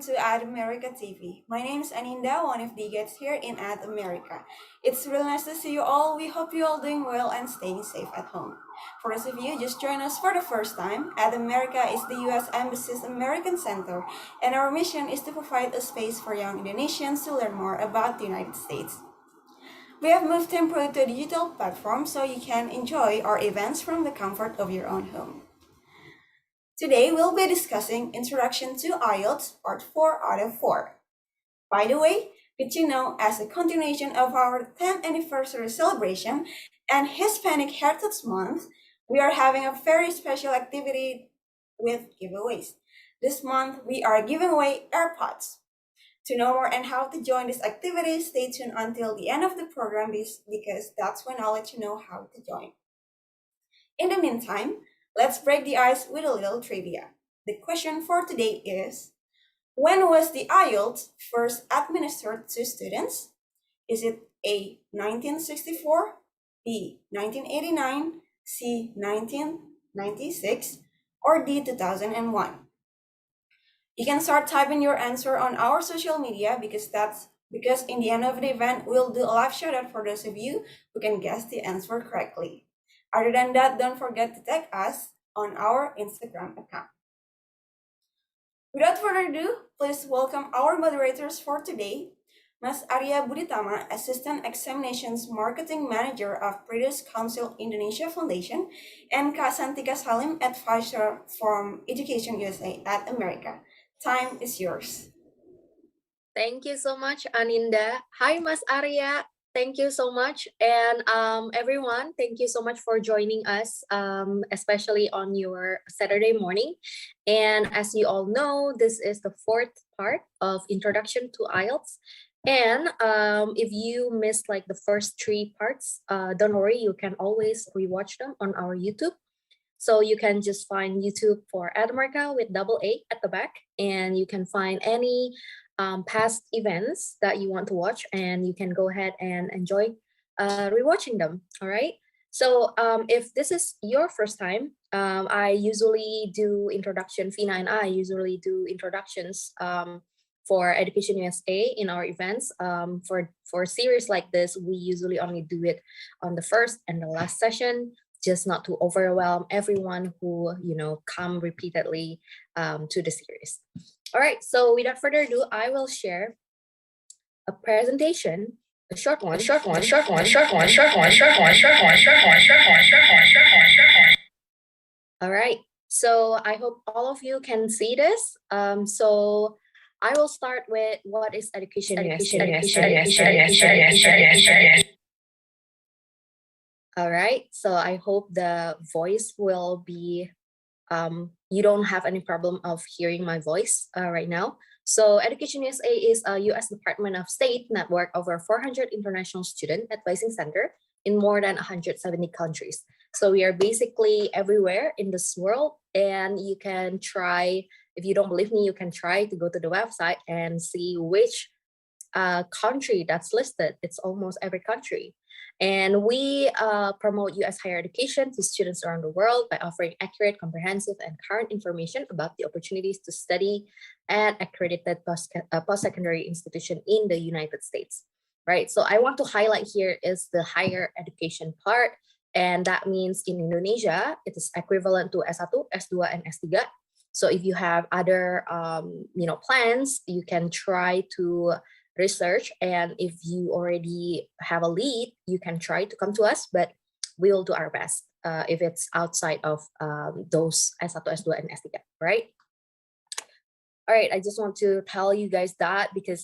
to Ad America TV. My name is Aninda, one of the guests here in Ad America. It's really nice to see you all. We hope you all doing well and staying safe at home. For those of you just joined us for the first time, Ad America is the U.S. Embassy's American Center, and our mission is to provide a space for young Indonesians to learn more about the United States. We have moved temporarily to a digital platform so you can enjoy our events from the comfort of your own home. Today, we'll be discussing Introduction to Ielts, Part 4 out of 4. By the way, did you know, as a continuation of our 10th anniversary celebration and Hispanic Heritage Month, we are having a very special activity with giveaways. This month, we are giving away AirPods. To know more and how to join this activity, stay tuned until the end of the program because that's when I'll let you know how to join. In the meantime, let's break the ice with a little trivia. The question for today is, when was the IELTS first administered to students? Is it A, 1964, B, 1989, C, 1996, or D, 2001? You can start typing your answer on our social media because in the end of the event, we'll do a live shout out for those of you who can guess the answer correctly. Other than that, don't forget to tag us on our Instagram account. Without further ado, please welcome our moderators for today, Mas Arya Buditama, Assistant Examinations Marketing Manager of British Council Indonesia Foundation, and Kak Santika Salim, Advisor from Education USA at America. Time is yours. Thank you so much, Aninda. Hi, Mas Arya. Thank you so much. And everyone, thank you so much for joining us, especially on your Saturday morning. And as you all know, this is the fourth part of Introduction to IELTS. And if you missed like the first three parts, don't worry, you can always rewatch them on our YouTube. So you can just find YouTube for Ad America with double A at the back, and you can find any past events that you want to watch, and you can go ahead and enjoy rewatching them. All right. So if this is your first time, I usually do introduction. Fina and I usually do introductions for Education USA in our events. For a series like this, we usually only do it on the first and the last session, just not to overwhelm everyone who come repeatedly to the series. All right, so without further ado, I will share a presentation, a short one. All right, so I hope all of you can see this. So I will start with what is Education USA. All right, so I hope the voice will be, you don't have any problem of hearing my voice right now. So Education USA is a U.S. Department of State network of over 400 international student advising center in more than 170 countries. So we are basically everywhere in this world, and you can try, if you don't believe me, you can try to go to the website and see which country that's listed. It's almost every country. And we promote U.S. higher education to students around the world by offering accurate, comprehensive, and current information about the opportunities to study at accredited post-secondary institution in the United States, right? So I want to highlight here is the higher education part, and that means in Indonesia, it is equivalent to S1, S2, and S3. So if you have other plans, you can try to research, and if you already have a lead, you can try to come to us, but we will do our best if it's outside of those S1, S2, and S3, right? All right, I just want to tell you guys that because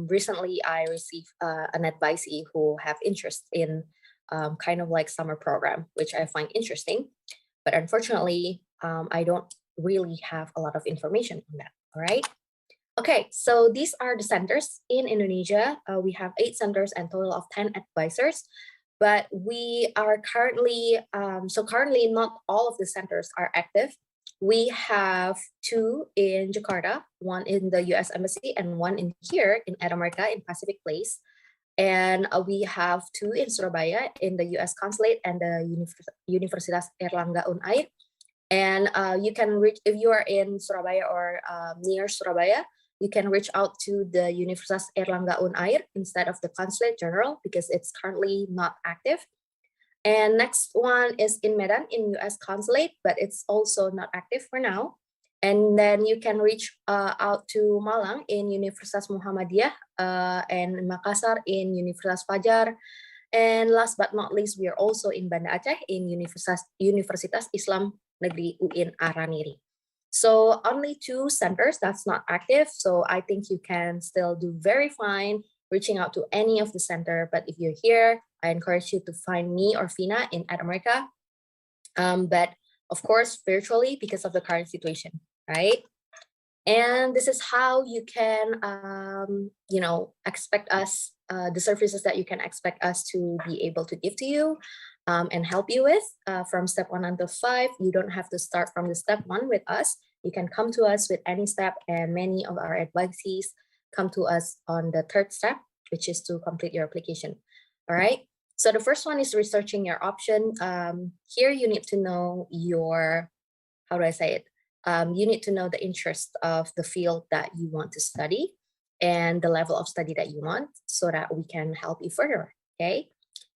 recently I received an advisee who have interest in kind of like summer program, which I find interesting, but unfortunately, I don't really have a lot of information on that, all right? Okay, so these are the centers in Indonesia. We have 8 centers and total of 10 advisors, but we are currently, currently not all of the centers are active. We have 2 in Jakarta, 1 in the US Embassy, and 1 in here in Ad America in Pacific Place. And we have 2 in Surabaya in the US Consulate and the Universitas Airlangga Unair. And you can reach, if you are in Surabaya or near Surabaya, you can reach out to the Universitas Airlangga Unair instead of the Consulate General because it's currently not active. And next one is in Medan in US Consulate, but it's also not active for now. And then you can reach out to Malang in Universitas Muhammadiyah and Makassar in Universitas Fajar. And last but not least, we are also in Banda Aceh in Universitas Islam Negeri UIN Araniri. So only 2 centers that's not active. So I think you can still do very fine reaching out to any of the center. But if you're here, I encourage you to find me or Fina in America. But of course, virtually because of the current situation, right? And this is how you can, expect us, the services that you can expect us to be able to give to you and help you with from step 1 until 5. You don't have to start from the step 1 with us. You can come to us with any step, and many of our advisees come to us on the 3rd step, which is to complete your application. All right. So the first one is researching your option. Here you need to know your, how do I say it? You need to know the interest of the field that you want to study and the level of study that you want so that we can help you further, okay?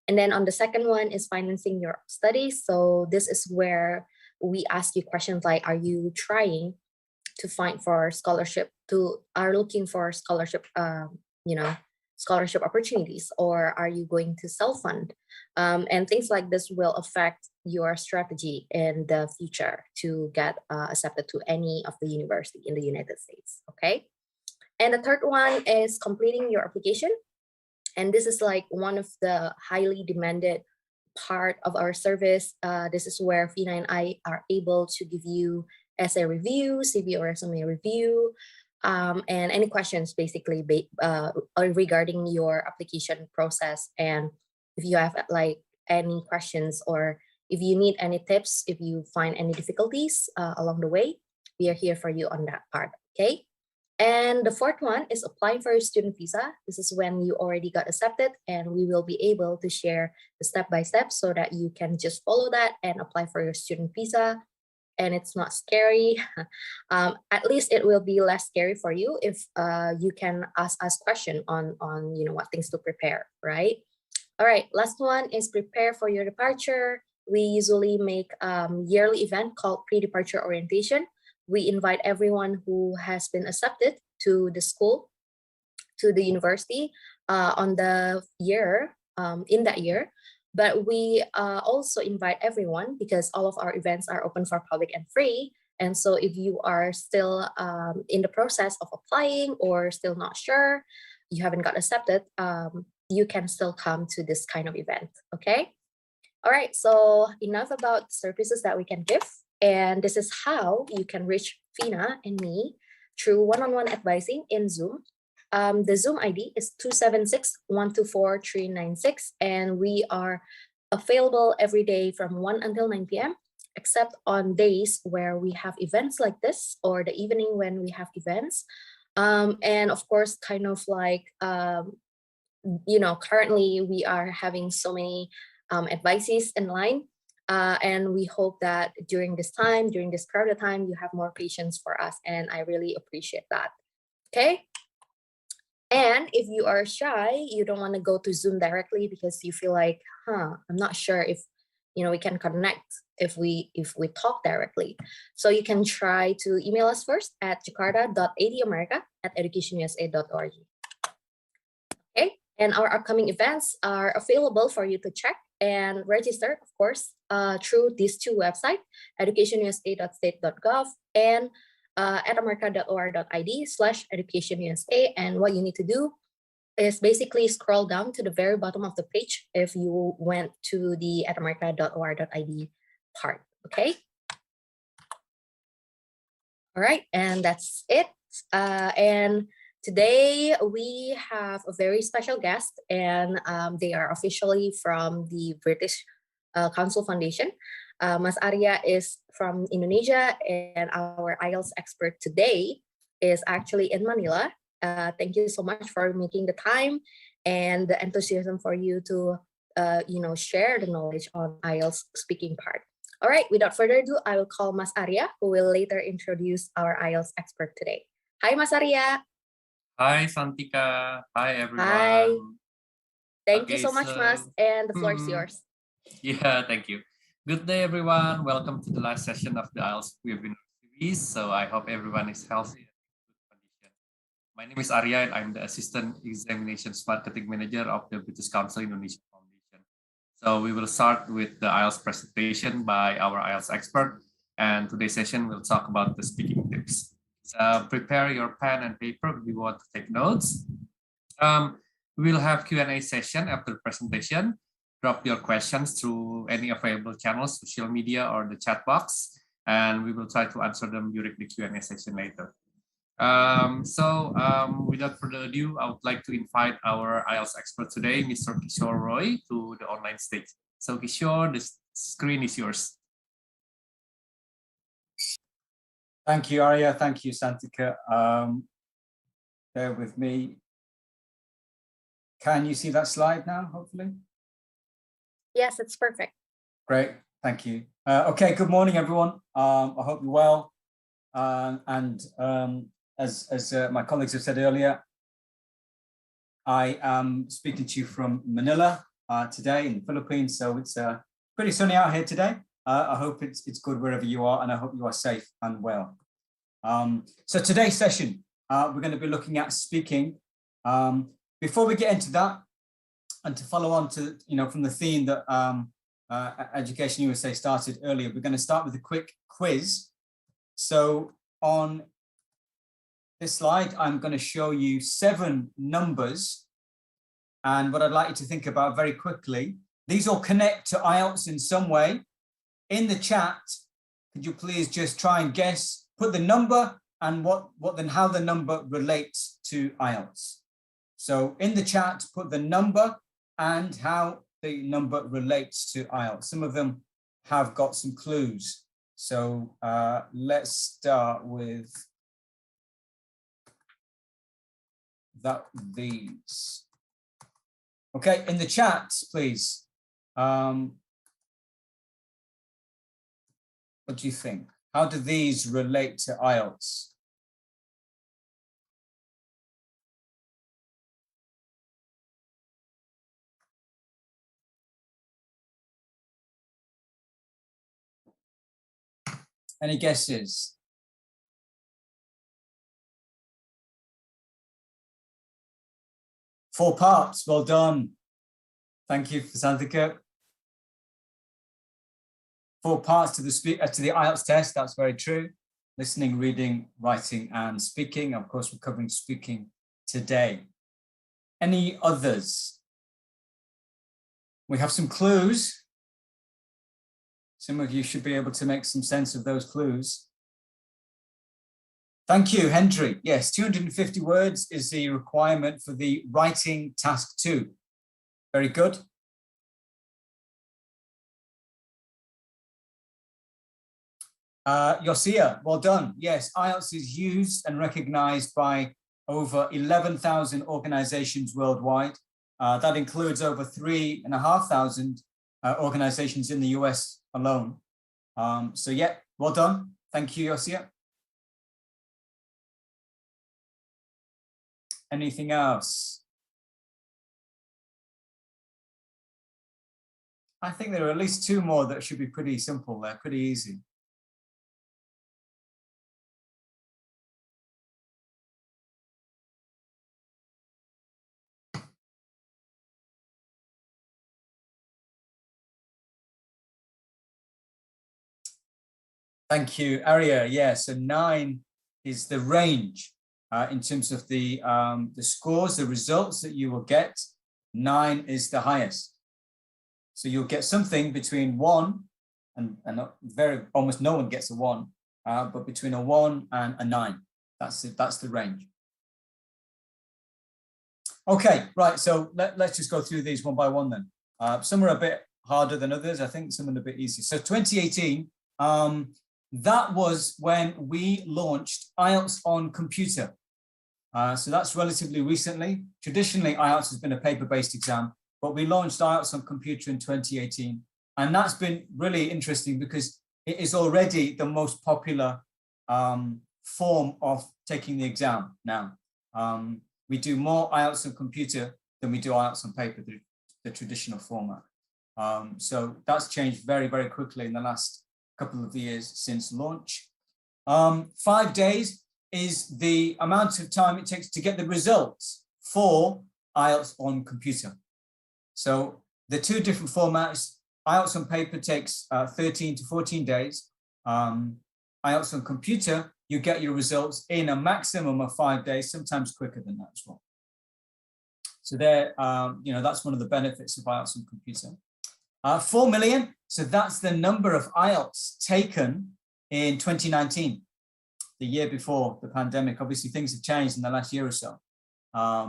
And then on the second one is financing your studies. So this is where we ask you questions like, are you trying to find for scholarship, are looking for scholarship, scholarship opportunities, or are you going to self-fund? And things like this will affect your strategy in the future to get accepted to any of the university in the United States, okay? And the third one is completing your application. And this is like one of the highly demanded part of our service. This is where Fina and I are able to give you essay review, CV or resume review, and any questions basically regarding your application process. And if you have like any questions or if you need any tips, if you find any difficulties along the way, we are here for you on that part, okay? And the fourth one is applying for your student visa. This is when you already got accepted, and we will be able to share the step-by-step so that you can just follow that and apply for your student visa. And it's not scary. At least it will be less scary for you if you can ask us question on what things to prepare, right? All right, last one is prepare for your departure. We usually make yearly event called pre-departure orientation. We invite everyone who has been accepted to the school, to the university on the year, in that year. But we also invite everyone because all of our events are open for public and free. And so if you are still in the process of applying or still not sure, you haven't got accepted, you can still come to this kind of event, okay? All right, so enough about services that we can give. And this is how you can reach Fina and me through one-on-one advising in Zoom. The Zoom ID is 276-124-396, and we are available every day from 1 until 9 p.m., except on days where we have events like this or the evening when we have events. And of course, kind of like, currently we are having so many advices in line. And we hope that during this crowded time, you have more patience for us. And I really appreciate that. Okay. And if you are shy, you don't want to go to Zoom directly because you feel like, I'm not sure if, we can connect if we talk directly. So you can try to email us first at jakarta.adamerica@educationusa.org. Okay. And our upcoming events are available for you to check and register, of course, through these 2 websites, educationusa.state.gov and @america.or.id/educationusa. And what you need to do is basically scroll down to the very bottom of the page if you went to the @america.or.id part, okay? All right, and that's it. And today we have a very special guest, and they are officially from the British Council Foundation. Mas Arya is from Indonesia, and our Ielts expert today is actually in Manila. Thank you so much for making the time and the enthusiasm for you to share the knowledge on Ielts speaking part. All right, without further ado, I will call Mas Arya, who will later introduce our Ielts expert today. Hi, Mas Arya. Hi, Santika. Hi, everyone. Hi. Thank you Okay, so much, Mas, and the floor is yours. Yeah, thank you. Good day, everyone. Welcome to the last session of the IELTS webinar series. So I hope everyone is healthy and in good condition. My name is Arya, and I'm the Assistant Examinations Marketing Manager of the British Council Indonesia Foundation. So we will start with the IELTS presentation by our IELTS expert. And today's session will talk about the speaking tips. So prepare your pen and paper if you want to take notes. We'll have Q&A session after the presentation. Drop your questions through any available channels, social media, or the chat box, and we will try to answer them during the Q&A session later. Without further ado, I would like to invite our IELTS expert today, Mr. Kishore Roy, to the online stage. So Kishore, the screen is yours. Thank you, Arya. Thank you, Santika. Bear with me. Can you see that slide now, hopefully? Yes, it's perfect. Great, thank you. Okay, good morning, everyone. I hope you're well. As my colleagues have said earlier, I am speaking to you from Manila today in the Philippines. So it's pretty sunny out here today. I hope it's good wherever you are, and I hope you are safe and well. So today's session, we're going to be looking at speaking. Before we get into that, and to follow on to, from the theme that Education USA started earlier, we're going to start with a quick quiz. So on this slide, I'm going to show you 7 numbers. And what I'd like you to think about very quickly, these all connect to IELTS in some way. In the chat, could you please just try and guess, put the number and how the number relates to IELTS. So in the chat, put the number and how the number relates to IELTS. Some of them have got some clues. So let's start with these. Okay, in the chat, please. What do you think? How do these relate to IELTS? Any guesses? Four parts, well done. Thank you, Santika. 4 parts to the IELTS test, that's very true. Listening, reading, writing, and speaking. Of course, we're covering speaking today. Any others? We have some clues. Some of you should be able to make some sense of those clues. Thank you, Hendry. Yes, 250 words is the requirement for the writing task 2. Very good. Yosia, well done. Yes, IELTS is used and recognized by over 11,000 organizations worldwide. That includes over 3,500 organizations in the US alone. So yeah, well done. Thank you, Yosia. Anything else? I think there are at least 2 more that should be pretty simple. They're pretty easy. Thank you, Arya. Yeah, so 9 is the range in terms of the scores, the results that you will get. 9 is the highest. So you'll get something between 1 and almost no one gets a 1, but between a 1 and a 9. That's the range. Okay, right. So let's just go through these one by one then. Some are a bit harder than others. I think some are a bit easier. So 2018. That was when we launched IELTS on computer. So that's relatively recently. Traditionally, IELTS has been a paper-based exam, but we launched IELTS on computer in 2018. And that's been really interesting because it is already the most popular form of taking the exam now. we do more IELTS on computer than we do IELTS on paper, the traditional format. So that's changed very, very quickly in the last couple of years since launch. 5 days is the amount of time it takes to get the results for IELTS on computer. So the two different formats, IELTS on paper takes 13 to 14 days. IELTS on computer, you get your results in a maximum of 5 days, sometimes quicker than that as well. So there, that's one of the benefits of IELTS on computer. 4 million, so that's the number of IELTS taken in 2019, the year before the pandemic. Obviously, things have changed in the last year or so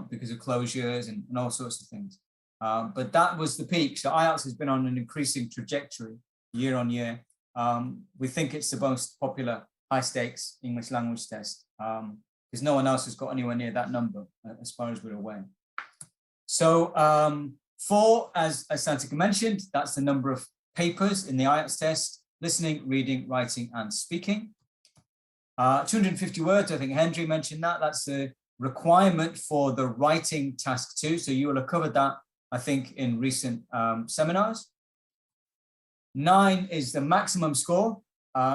because of closures and all sorts of things. But that was the peak. So IELTS has been on an increasing trajectory year on year. We think it's the most popular high stakes English language test because no one else has got anywhere near that number as far as we're aware. So 4, as Santika mentioned, that's the number of papers in the IELTS test: listening, reading, writing, and speaking. 250 words, I think Henry mentioned that. That's the requirement for the writing task 2. So you will have covered that, I think, in recent seminars. 9 is the maximum score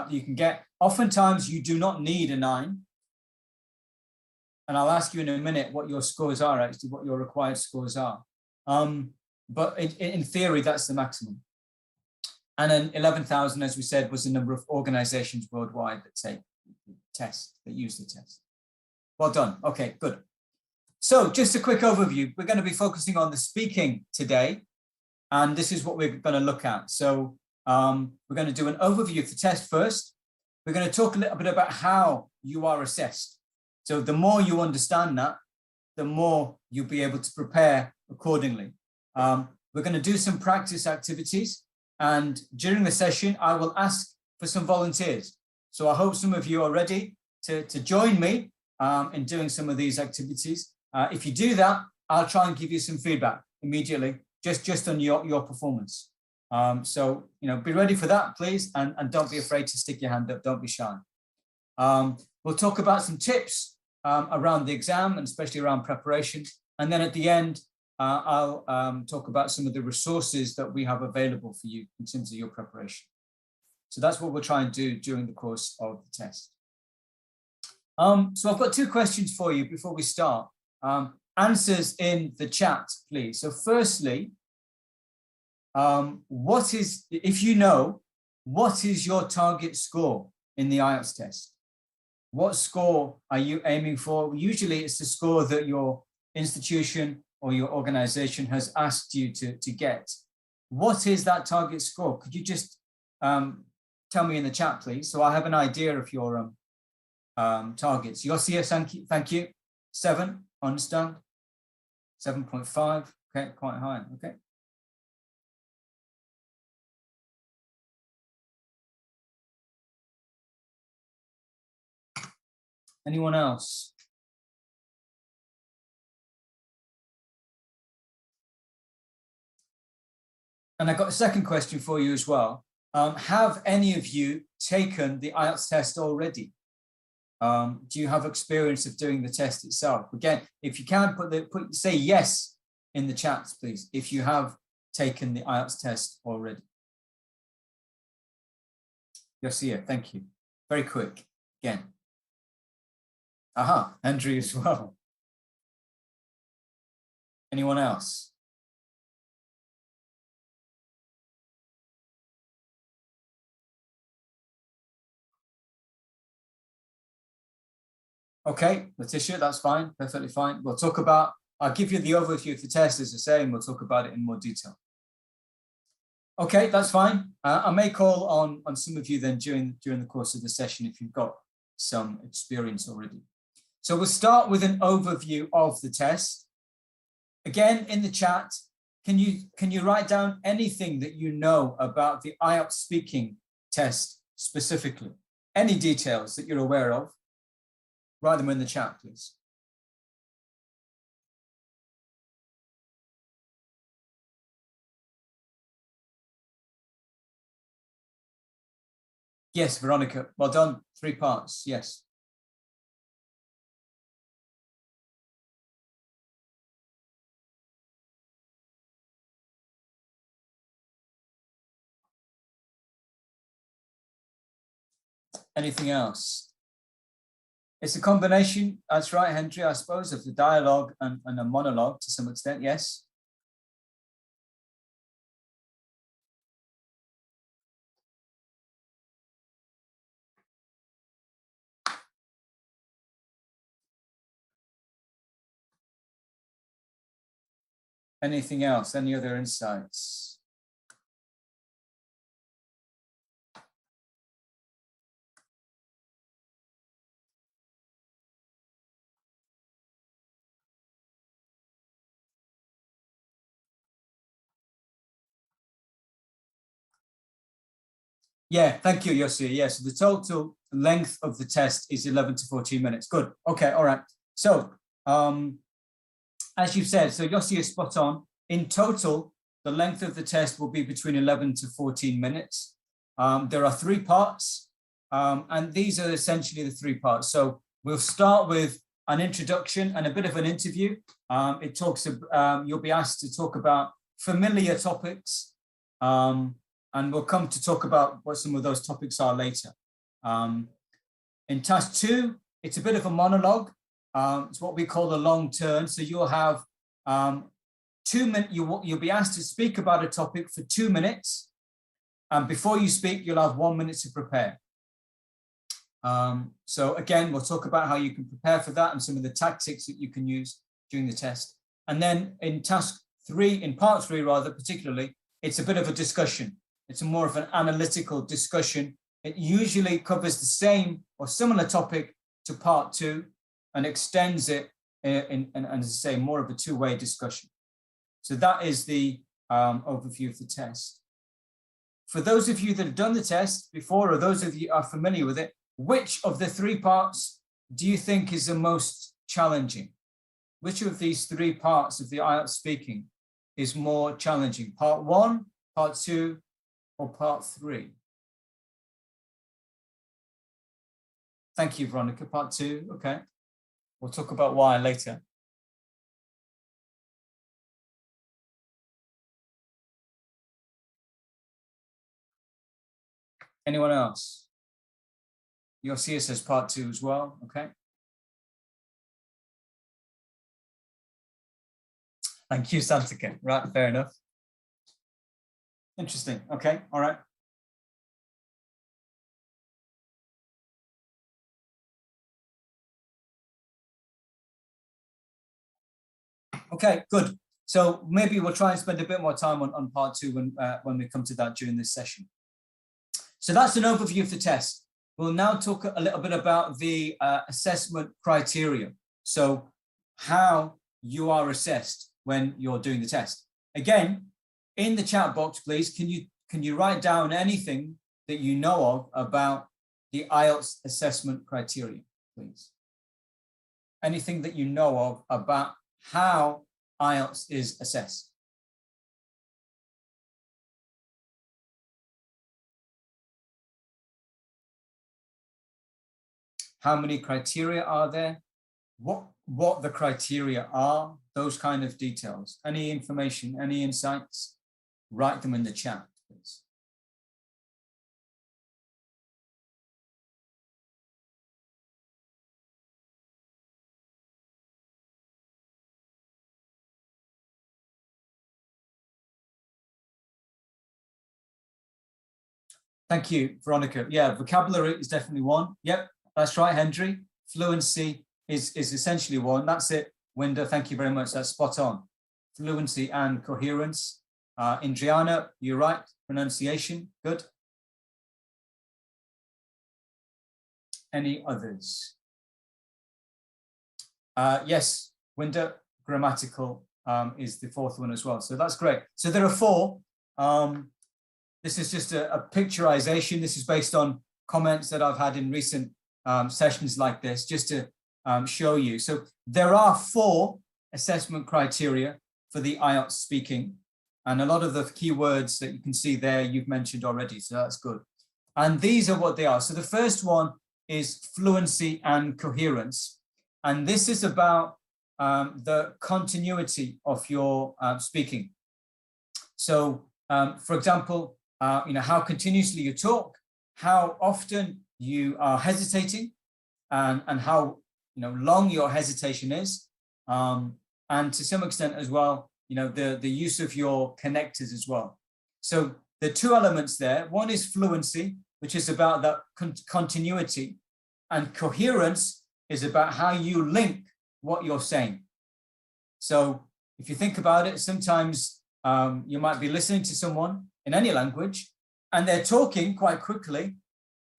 you can get. Oftentimes, you do not need a 9. And I'll ask you in a minute what your scores are, actually, what your required scores are. But in theory, that's the maximum. And then 11,000, as we said, was the number of organizations worldwide that take the test, that use the test. Well done. Okay, good. So just a quick overview. We're going to be focusing on the speaking today, and this is what we're going to look at. So we're going to do an overview of the test first. We're going to talk a little bit about how you are assessed. So the more you understand that, the more you'll be able to prepare accordingly. We're going to do some practice activities, and during the session, I will ask for some volunteers. So I hope some of you are ready to join me in doing some of these activities. If you do that, I'll try and give you some feedback immediately, just on your performance. So, be ready for that, please, and don't be afraid to stick your hand up. Don't be shy. We'll talk about some tips around the exam, and especially around preparation. And then at the end, I'll talk about some of the resources that we have available for you in terms of your preparation. So that's what we'll try and do during the course of the test. So I've got 2 questions for you before we start. Answers in the chat, please. So firstly, what is your target score in the IELTS test? What score are you aiming for? Usually it's the score that your institution or your organization has asked you to get. What is that target score? Could you just tell me in the chat, please, so I have an idea of your targets. Yosia, thank you. 7, understand. 7.5, okay, quite high, okay. Anyone else? And I've got a second question for you as well. Have any of you taken the IELTS test already? Do you have experience of doing the test itself? Again, if you can say yes in the chat, please, if you have taken the IELTS test already. Yosia, thank you. Very quick, again. Aha, Andrew as well. Anyone else? Okay, Letitia, that's fine, perfectly fine. We'll talk about, I'll give you the overview of the test as I say, and we'll talk about it in more detail. Okay, that's fine. I may call on some of you then during the course of the session if you've got some experience already. So we'll start with an overview of the test. Again, in the chat, can you write down anything that you know about the IELTS speaking test specifically? Any details that you're aware of? Write them in the chat, please. Yes, Veronica, well done. 3 parts, yes. Anything else? It's a combination, that's right, Henry, I suppose, of the dialogue and a monologue to some extent, yes. Anything else? Any other insights? Yeah, thank you, Yossi. Yes, the total length of the test is 11 to 14 minutes. Good. Okay, all right. So, as you said, so Yossi is spot on. In total, the length of the test will be between 11 to 14 minutes. There are 3 parts, and these are essentially the 3 parts. So we'll start with an introduction and a bit of an interview. It talks, you'll be asked to talk about familiar topics, and we'll come to talk about what some of those topics are later. In task 2, it's a bit of a monologue. It's what we call a long turn. So you'll have 2 minutes, you'll be asked to speak about a topic for 2 minutes. And before you speak, you'll have 1 minute to prepare. So again, we'll talk about how you can prepare for that and some of the tactics that you can use during the test. And then in task 3, in part 3 rather, particularly, it's a bit of a discussion. It's more of an analytical discussion. It usually covers the same or similar topic to part 2 and extends it and as I say, more of a 2-way discussion. So that is the overview of the test. For those of you that have done the test before, or those of you are familiar with it, which of the 3 parts do you think is the most challenging? Which of these 3 parts of the IELTS speaking is more challenging? Part 1, part 2, or part 3? Thank you, Veronica. Part 2, okay. We'll talk about why later. Anyone else? You'll see it says part 2 as well, okay. Thank you, Santika. Right, fair enough. Interesting, okay, all right. Okay, good. So maybe we'll try and spend a bit more time on part 2 when we come to that during this session. So that's an overview of the test. We'll now talk a little bit about the assessment criteria. So how you are assessed when you're doing the test. Again, in the chat box, please, can you write down anything that you know of about the IELTS assessment criteria, please? Anything that you know of about how IELTS is assessed? How many criteria are there? What the criteria are, those kind of details. Any information, any insights? Write them in the chat, please. Thank you, Veronica. Yeah, vocabulary is definitely one. Yep, that's right, Hendry. Fluency is essentially one. That's it, Winda. Thank you very much. That's spot on. Fluency and coherence. Indriana, you're right. Pronunciation, good. Any others? Yes, Winda, grammatical is the 4th one as well. So that's great. So there are 4. This is just a picturization. This is based on comments that I've had in recent sessions like this, just to show you. So there are 4 assessment criteria for the IELTS speaking. And a lot of the keywords that you can see there, you've mentioned already. So that's good. And these are what they are. So the first one is fluency and coherence. And this is about the continuity of your speaking. So, for example, how continuously you talk, how often you are hesitating and how long your hesitation is, and to some extent as well, the use of your connectors as well. So the two elements there, one is fluency, which is about that continuity, and coherence is about how you link what you're saying. So if you think about it, sometimes you might be listening to someone in any language and they're talking quite quickly,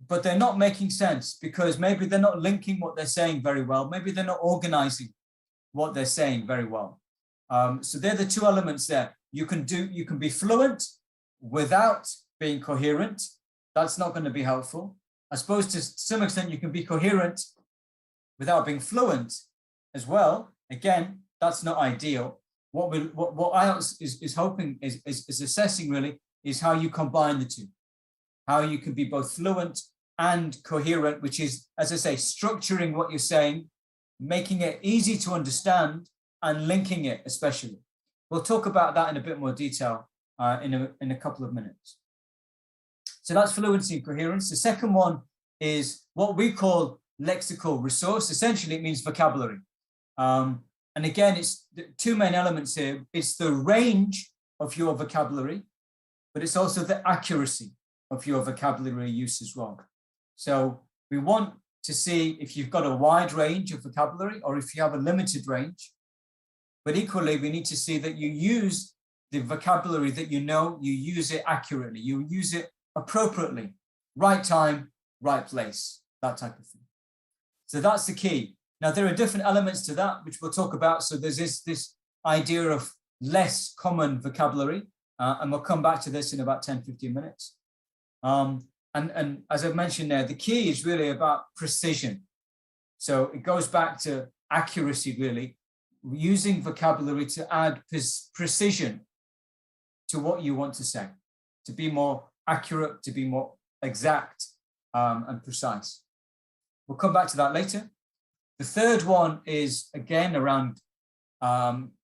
but they're not making sense because maybe they're not linking what they're saying very well. Maybe they're not organizing what they're saying very well. So they're the two elements there. You can be fluent without being coherent. That's not going to be helpful. I suppose to some extent you can be coherent without being fluent as well. Again, that's not ideal. What Ielts is hoping is assessing really is how you combine the two, how you can be both fluent and coherent, which is, as I say, structuring what you're saying, making it easy to understand and linking it especially. We'll talk about that in a bit more detail in a couple of minutes. So that's fluency and coherence. The second one is what we call lexical resource. Essentially, it means vocabulary. And again, it's the two main elements here. It's the range of your vocabulary, but it's also the accuracy of your vocabulary use as well. So we want to see if you've got a wide range of vocabulary or if you have a limited range. But equally, we need to see that you use the vocabulary that you use it accurately, you use it appropriately, right time, right place, that type of thing. So that's the key. Now, there are different elements to that, which we'll talk about. So there's this idea of less common vocabulary, and we'll come back to this in about 10, 15 minutes. And as I mentioned there, the key is really about precision. So it goes back to accuracy, really, using vocabulary to add precision to what you want to say, to be more accurate, to be more exact and precise. We'll come back to that later. The third one is, again, around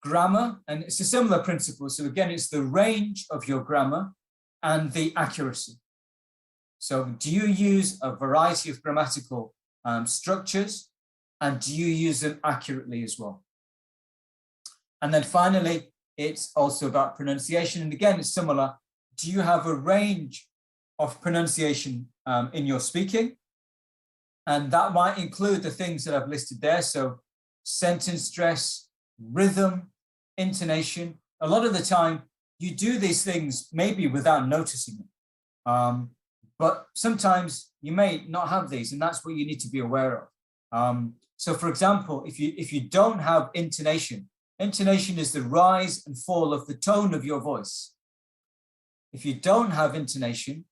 grammar, and it's a similar principle. So again, it's the range of your grammar and the accuracy. So do you use a variety of grammatical structures, and do you use them accurately as well? And then finally, it's also about pronunciation. And again, it's similar. Do you have a range of pronunciation in your speaking? And that might include the things that I've listed there. So sentence stress, rhythm, intonation. A lot of the time, you do these things maybe without noticing it. But sometimes you may not have these, and that's what you need to be aware of. So for example, if you don't have intonation, intonation is the rise and fall of the tone of your voice. If you don't have intonation,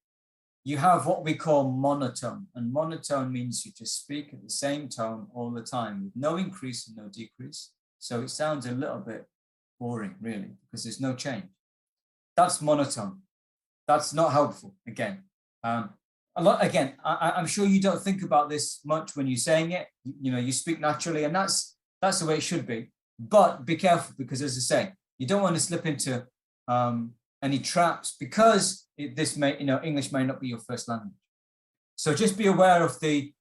you have what we call monotone. And monotone means you just speak at the same tone all the time with no increase and no decrease. So it sounds a little bit boring, really, because there's no change. That's monotone. That's not helpful, again. I'm sure you don't think about this much when you're saying it. You speak naturally, and that's the way it should be. But be careful, because as I say, you don't want to slip into any traps, because English may not be your first language. So just be aware of the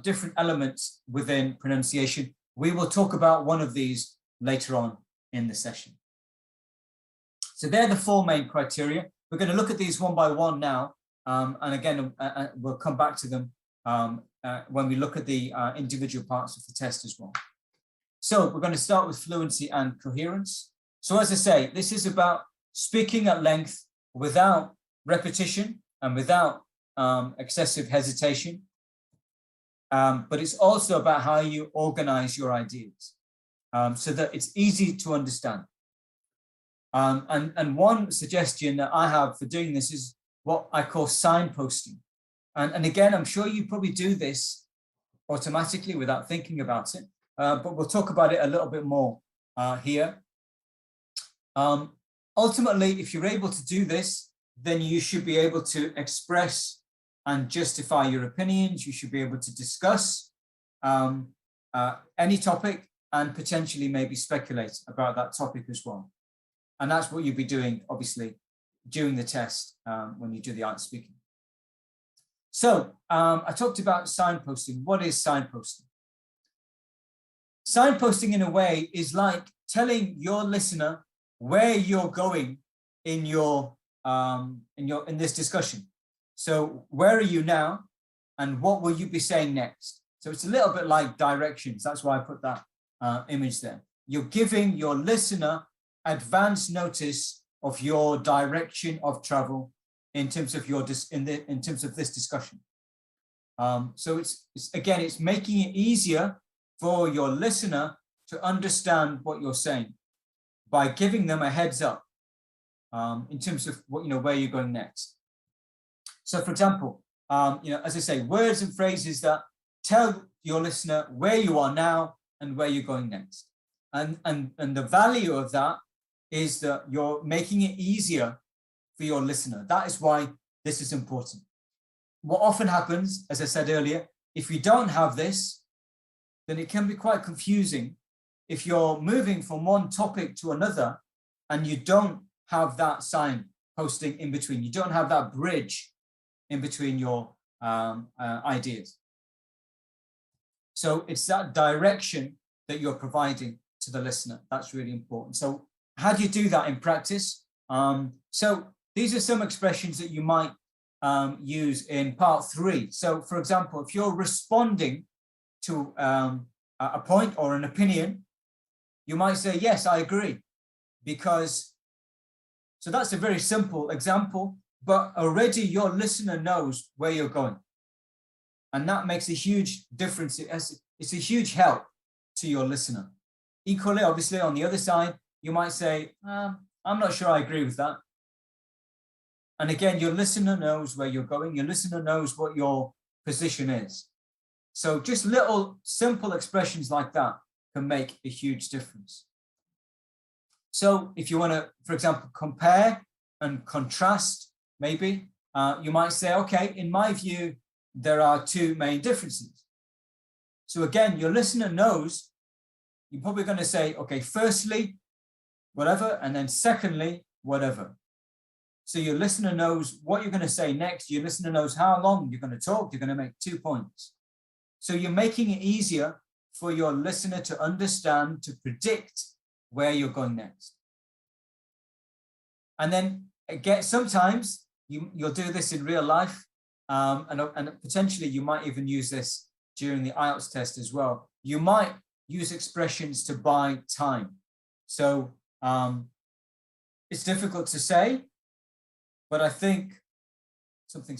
different elements within pronunciation. We will talk about one of these later on in the session. So they're the four main criteria. We're going to look at these one by one now. And again, we'll come back to them when we look at the individual parts of the test as well. So we're going to start with fluency and coherence. So as I say, this is about speaking at length without repetition and without excessive hesitation. But it's also about how you organize your ideas so that it's easy to understand. And one suggestion that I have for doing this is what I call signposting. And again, I'm sure you probably do this automatically without thinking about it, but we'll talk about it a little bit more here. Ultimately, if you're able to do this, then you should be able to express and justify your opinions. You should be able to discuss any topic and potentially maybe speculate about that topic as well. And that's what you'll be doing, obviously, during the test when you do the Ielts speaking. So I talked about signposting. What is signposting? Signposting in a way is like telling your listener where you're going in this discussion. So where are you now and what will you be saying next? So it's a little bit like directions. That's why I put that image there. You're giving your listener advance notice of your direction of travel in terms of in terms of this discussion. So it's making it easier for your listener to understand what you're saying by giving them a heads up in terms of what where you're going next. So, for example, as I say, words and phrases that tell your listener where you are now and where you're going next. And the value of that is that you're making it easier for your listener. That is why this is important. What often happens, as I said earlier, if you don't have this, then it can be quite confusing if you're moving from one topic to another and you don't have that sign posting in between. You don't have that bridge in between your ideas. So it's that direction that you're providing to the listener. That's really important. So how do you do that in practice? So these are some expressions that you might use in part 3. So for example, if you're responding to a point or an opinion, you might say, yes, I agree, because, so that's a very simple example, but already your listener knows where you're going. And that makes a huge difference. It's a huge help to your listener. Equally, obviously, on the other side, you might say, I'm not sure I agree with that. And again, your listener knows where you're going. Your listener knows what your position is. So just little simple expressions like that can make a huge difference. So if you want to, for example, compare and contrast, maybe, you might say, okay, in my view, there are 2 main differences. So again, your listener knows, you're probably going to say, okay, firstly, whatever, and then secondly, whatever. So your listener knows what you're going to say next. Your listener knows how long you're going to talk. You're going to make 2 points. So you're making it easier for your listener to understand, to predict where you're going next. And then again, sometimes you'll do this in real life, and potentially you might even use this during the Ielts test as well. You might use expressions to buy time. So it's difficult to say, but I think something.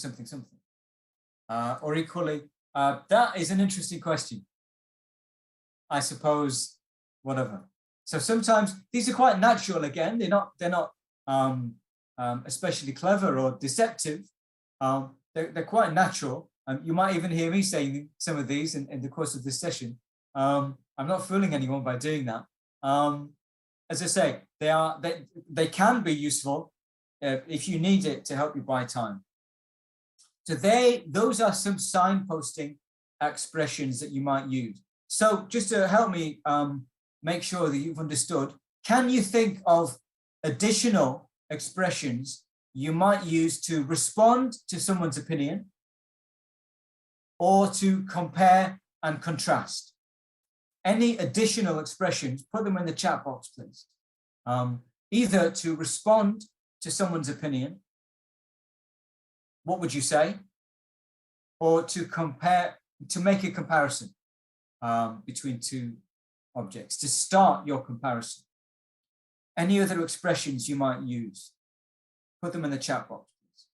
Or equally, that is an interesting question. I suppose, whatever. So sometimes these are quite natural. Again, they're not especially clever or deceptive. They're quite natural. You might even hear me saying some of these in the course of this session. I'm not fooling anyone by doing that. As I say, they can be useful if you need it to help you buy time. So those are some signposting expressions that you might use. So just to help me make sure that you've understood, can you think of additional expressions you might use to respond to someone's opinion or to compare and contrast? Any additional expressions, put them in the chat box, please. Either to respond to someone's opinion, what would you say? Or to compare, to make a comparison between 2 objects, to start your comparison. Any other expressions you might use? Put them in the chat box, please.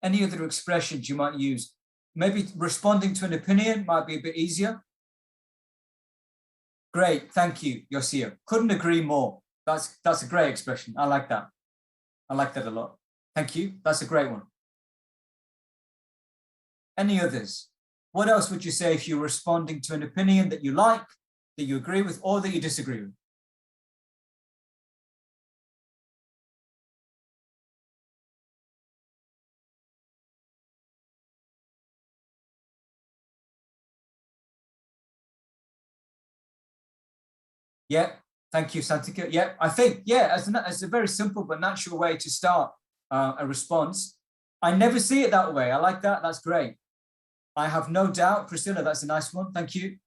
Any other expressions you might use? Maybe responding to an opinion might be a bit easier. Great, thank you, Yosia. Couldn't agree more. That's a great expression. I like that. I like that a lot. Thank you. That's a great one. Any others? What else would you say if you're responding to an opinion that you like, that you agree with, or that you disagree with? Yeah, thank you, Santika. Yeah, I think, yeah, as a very simple but natural way to start a response. I never see it that way. I like that. That's great. I have no doubt, Priscilla, that's a nice one. Thank you.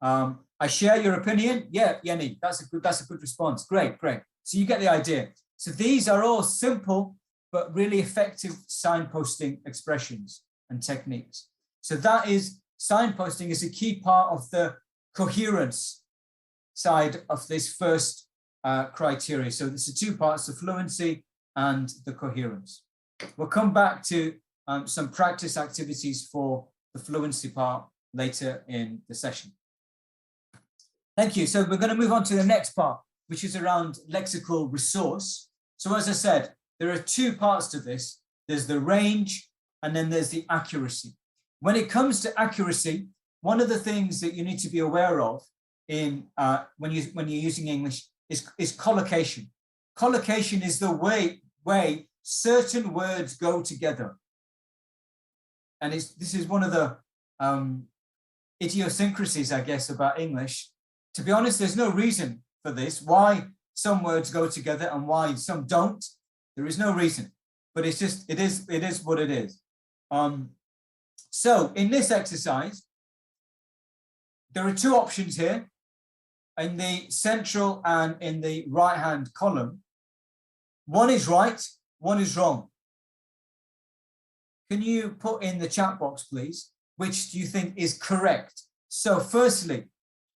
I share your opinion. Yeah, Yenny, that's a good response. Great, great. So you get the idea. So these are all simple but really effective signposting expressions and techniques. So that is, signposting is a key part of the coherence side of this first criteria. So there's the two parts, the fluency and the coherence. We'll come back to some practice activities for the fluency part later in the session. Thank you. So we're going to move on to the next part, which is around lexical resource. So as I said, there are two parts to this. There's the range and then there's the accuracy. When it comes to accuracy, one of the things that you need to be aware of in when you're using English is collocation. Collocation is the way certain words go together. And this is one of the idiosyncrasies, I guess, about English. To be honest, there's no reason for this, why some words go together and why some don't. There is no reason, but it's just, it is what it is. So in this exercise, there are two options here. In the central and in the right-hand column, one is right, one is wrong. Can you put in the chat box, please? Which do you think is correct? So firstly,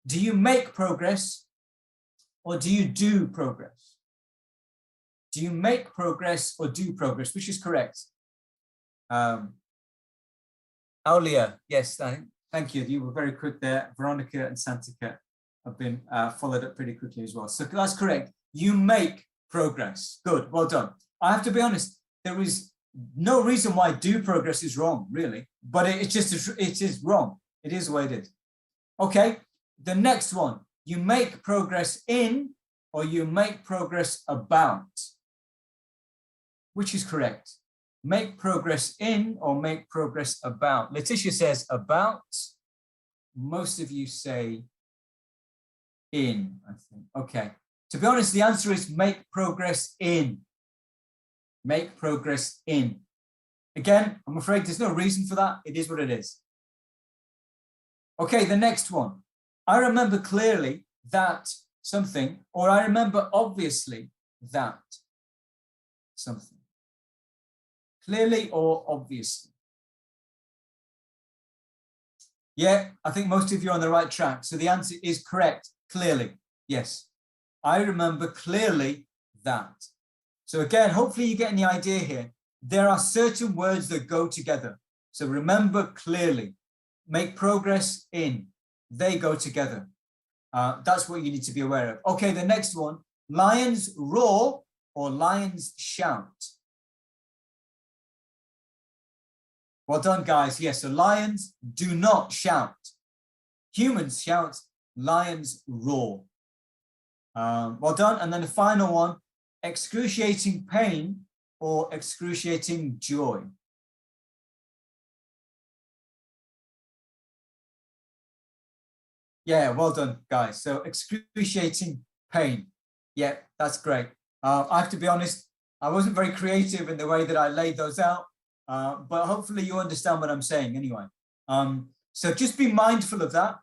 do you make progress or do you do progress? Do you make progress or do progress? Which is correct? Aulia, yes, thank you. You were very quick there. Veronica and Santika have been followed up pretty quickly as well. So that's correct. You make progress. Good, well done. I have to be honest, there is no reason why do progress is wrong, really, but it is wrong. It is the way it is. Okay, the next one, you make progress in or you make progress about. Which is correct? Make progress in or make progress about. Letitia says about. Most of you say in, I think. Okay. To be honest, the answer is make progress in. Make progress in. Again, I'm afraid there's no reason for that. It is what it is. Okay, the next one. I remember clearly that something, or I remember obviously that something. Clearly or obviously. Yeah, I think most of you are on the right track. So the answer is correct. Clearly, yes. I remember clearly that. So again, hopefully you're getting the idea here. There are certain words that go together. So remember clearly, make progress in, they go together. That's what you need to be aware of. Okay, the next one, lions roar or lions shout. Well done, guys. Yes, so lions do not shout. Humans shout, lions roar. Well done. And then the final one, excruciating pain or excruciating joy. Yeah, well done, guys. So excruciating pain. Yeah, that's great. I have to be honest, I wasn't very creative in the way that I laid those out, but hopefully you understand what I'm saying anyway. So just be mindful of that.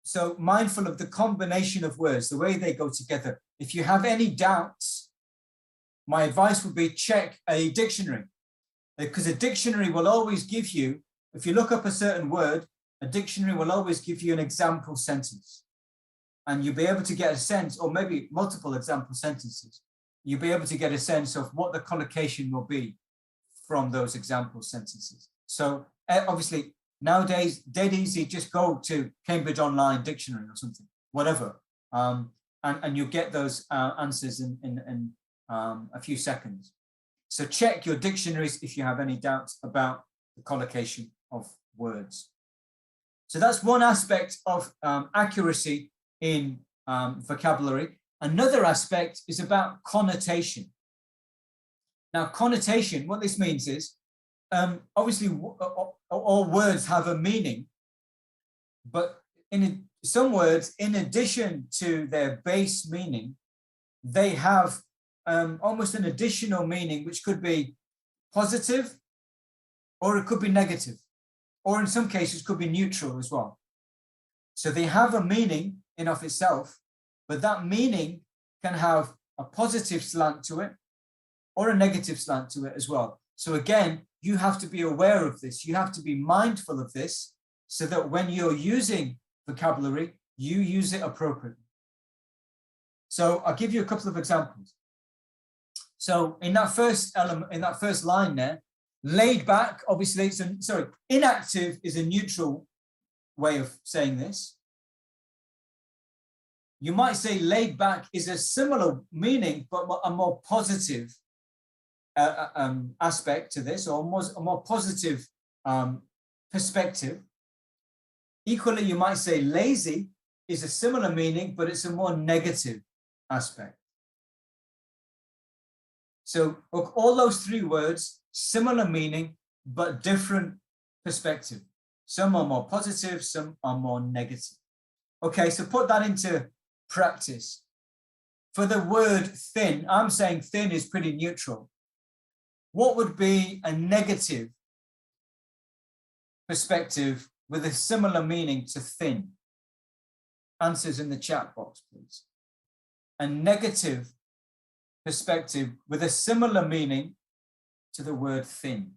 So mindful of the combination of words, the way they go together. If you have any doubts, my advice would be check a dictionary, because a dictionary will always give you, if you look up a certain word, a dictionary will always give you an example sentence. And you'll be able to get a sense, or maybe multiple example sentences. You'll be able to get a sense of what the collocation will be from those example sentences. So obviously, nowadays, dead easy, just go to Cambridge Online Dictionary or something, whatever. And you'll get those answers in a few seconds. So check your dictionaries if you have any doubts about the collocation of words. So that's one aspect of accuracy in vocabulary. Another aspect is about connotation. Now, connotation, what this means is, obviously all words have a meaning, but some words, in addition to their base meaning, they have almost an additional meaning, which could be positive, or it could be negative, or in some cases could be neutral as well. So they have a meaning in of itself, but that meaning can have a positive slant to it or a negative slant to it as well. So again, you have to be aware of this. You have to be mindful of this so that when you're using vocabulary, you use it appropriately. So I'll give you a couple of examples. So in that first element, in that first line there, laid back, obviously, inactive is a neutral way of saying this. You might say laid back is a similar meaning, but a more positive aspect to this, or a more positive perspective. Equally, you might say lazy is a similar meaning, but it's a more negative aspect. So look, all those three words, similar meaning, but different perspective. Some are more positive, some are more negative. Okay, so put that into practice. For the word thin, I'm saying thin is pretty neutral. What would be a negative perspective with a similar meaning to thin? Answers in the chat box, please. A negative perspective with a similar meaning to the word thin.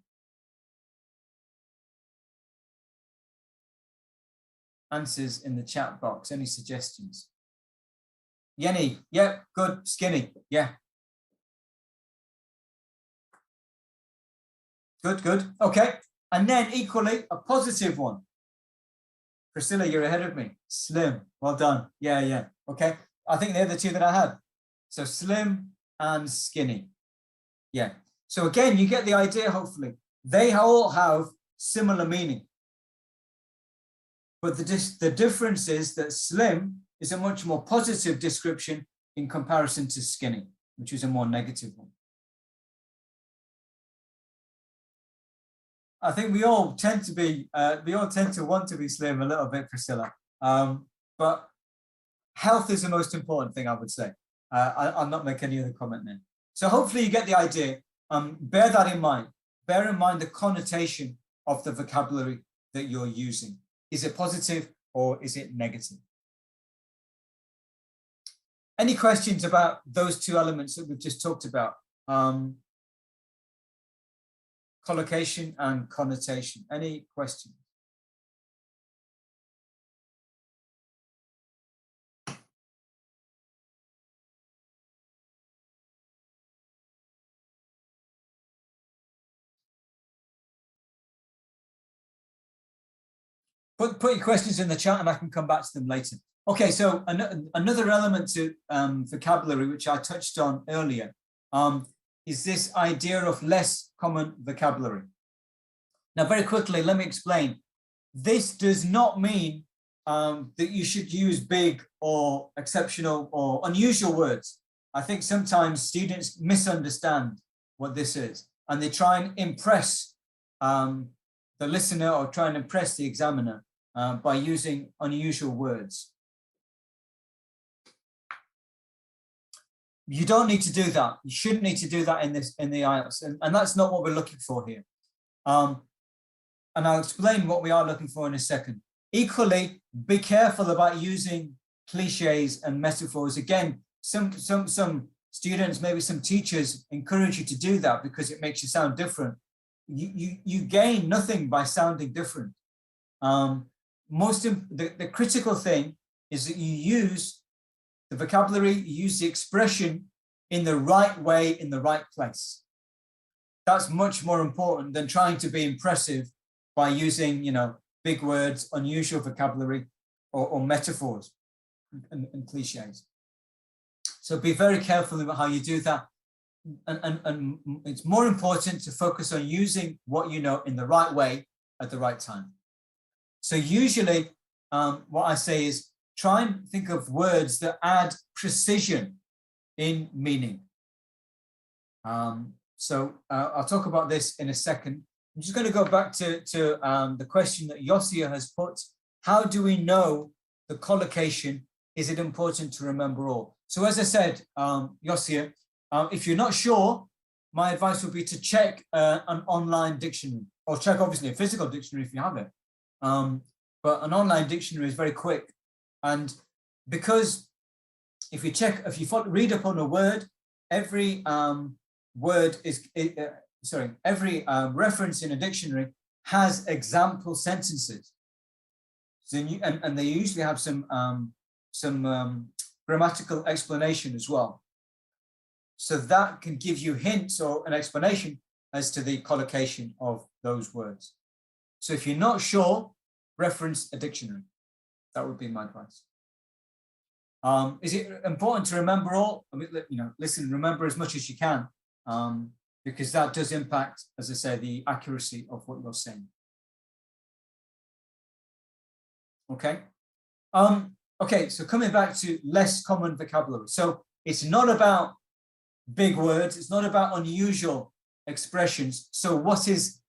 Answers in the chat box. Any suggestions? Yenny, yeah, good. Skinny, yeah. Good, good. Okay. And then equally a positive one. Priscilla, you're ahead of me. Slim. Well done. Yeah, yeah. Okay. I think they're the two that I had. So slim and skinny. Yeah. So again, you get the idea, hopefully. They all have similar meaning. But the difference is that slim is a much more positive description in comparison to skinny, which is a more negative one. I think we all tend to want to be slim a little bit, Priscilla. But health is the most important thing, I would say. I'll not make any other comment then. So hopefully you get the idea. Bear that in mind. Bear in mind the connotation of the vocabulary that you're using. Is it positive or is it negative? Any questions about those two elements that we've just talked about? Collocation and connotation. Any questions? Put your questions in the chat and I can come back to them later. Okay, so another element to vocabulary, which I touched on earlier, is this idea of less common vocabulary. Now, very quickly, let me explain. This does not mean that you should use big or exceptional or unusual words. I think sometimes students misunderstand what this is and they try and impress the listener or try and impress the examiner by using unusual words. You don't need to do that. You shouldn't need to do that in the IELTS, and that's not what we're looking for here. And I'll explain what we are looking for in a second. Equally, be careful about using cliches and metaphors. Again, some students, maybe some teachers encourage you to do that because it makes you sound different. You gain nothing by sounding different. The critical thing is that you use the vocabulary, you use the expression in the right way, in the right place. That's much more important than trying to be impressive by using, big words, unusual vocabulary, or metaphors and cliches. So be very careful about how you do that. And it's more important to focus on using what you know in the right way at the right time. So usually what I say is try and think of words that add precision in meaning. So I'll talk about this in a second. I'm just going to go back to the question that Yosia has put. How do we know the collocation, is it important to remember all? So as I said, Yosia, if you're not sure, my advice would be to check an online dictionary, or check obviously a physical dictionary if you have it. But an online dictionary is very quick. And because if you read up on a word, every every reference in a dictionary has example sentences. So and they usually have some grammatical explanation as well. So that can give you hints or an explanation as to the collocation of those words. So if you're not sure, reference a dictionary. That would be my advice. Is it important to remember all? I mean, listen, remember as much as you can, because that does impact, as I say, the accuracy of what you're saying. Okay. Okay, so coming back to less common vocabulary. So it's not about big words, it's not about unusual expressions. So what is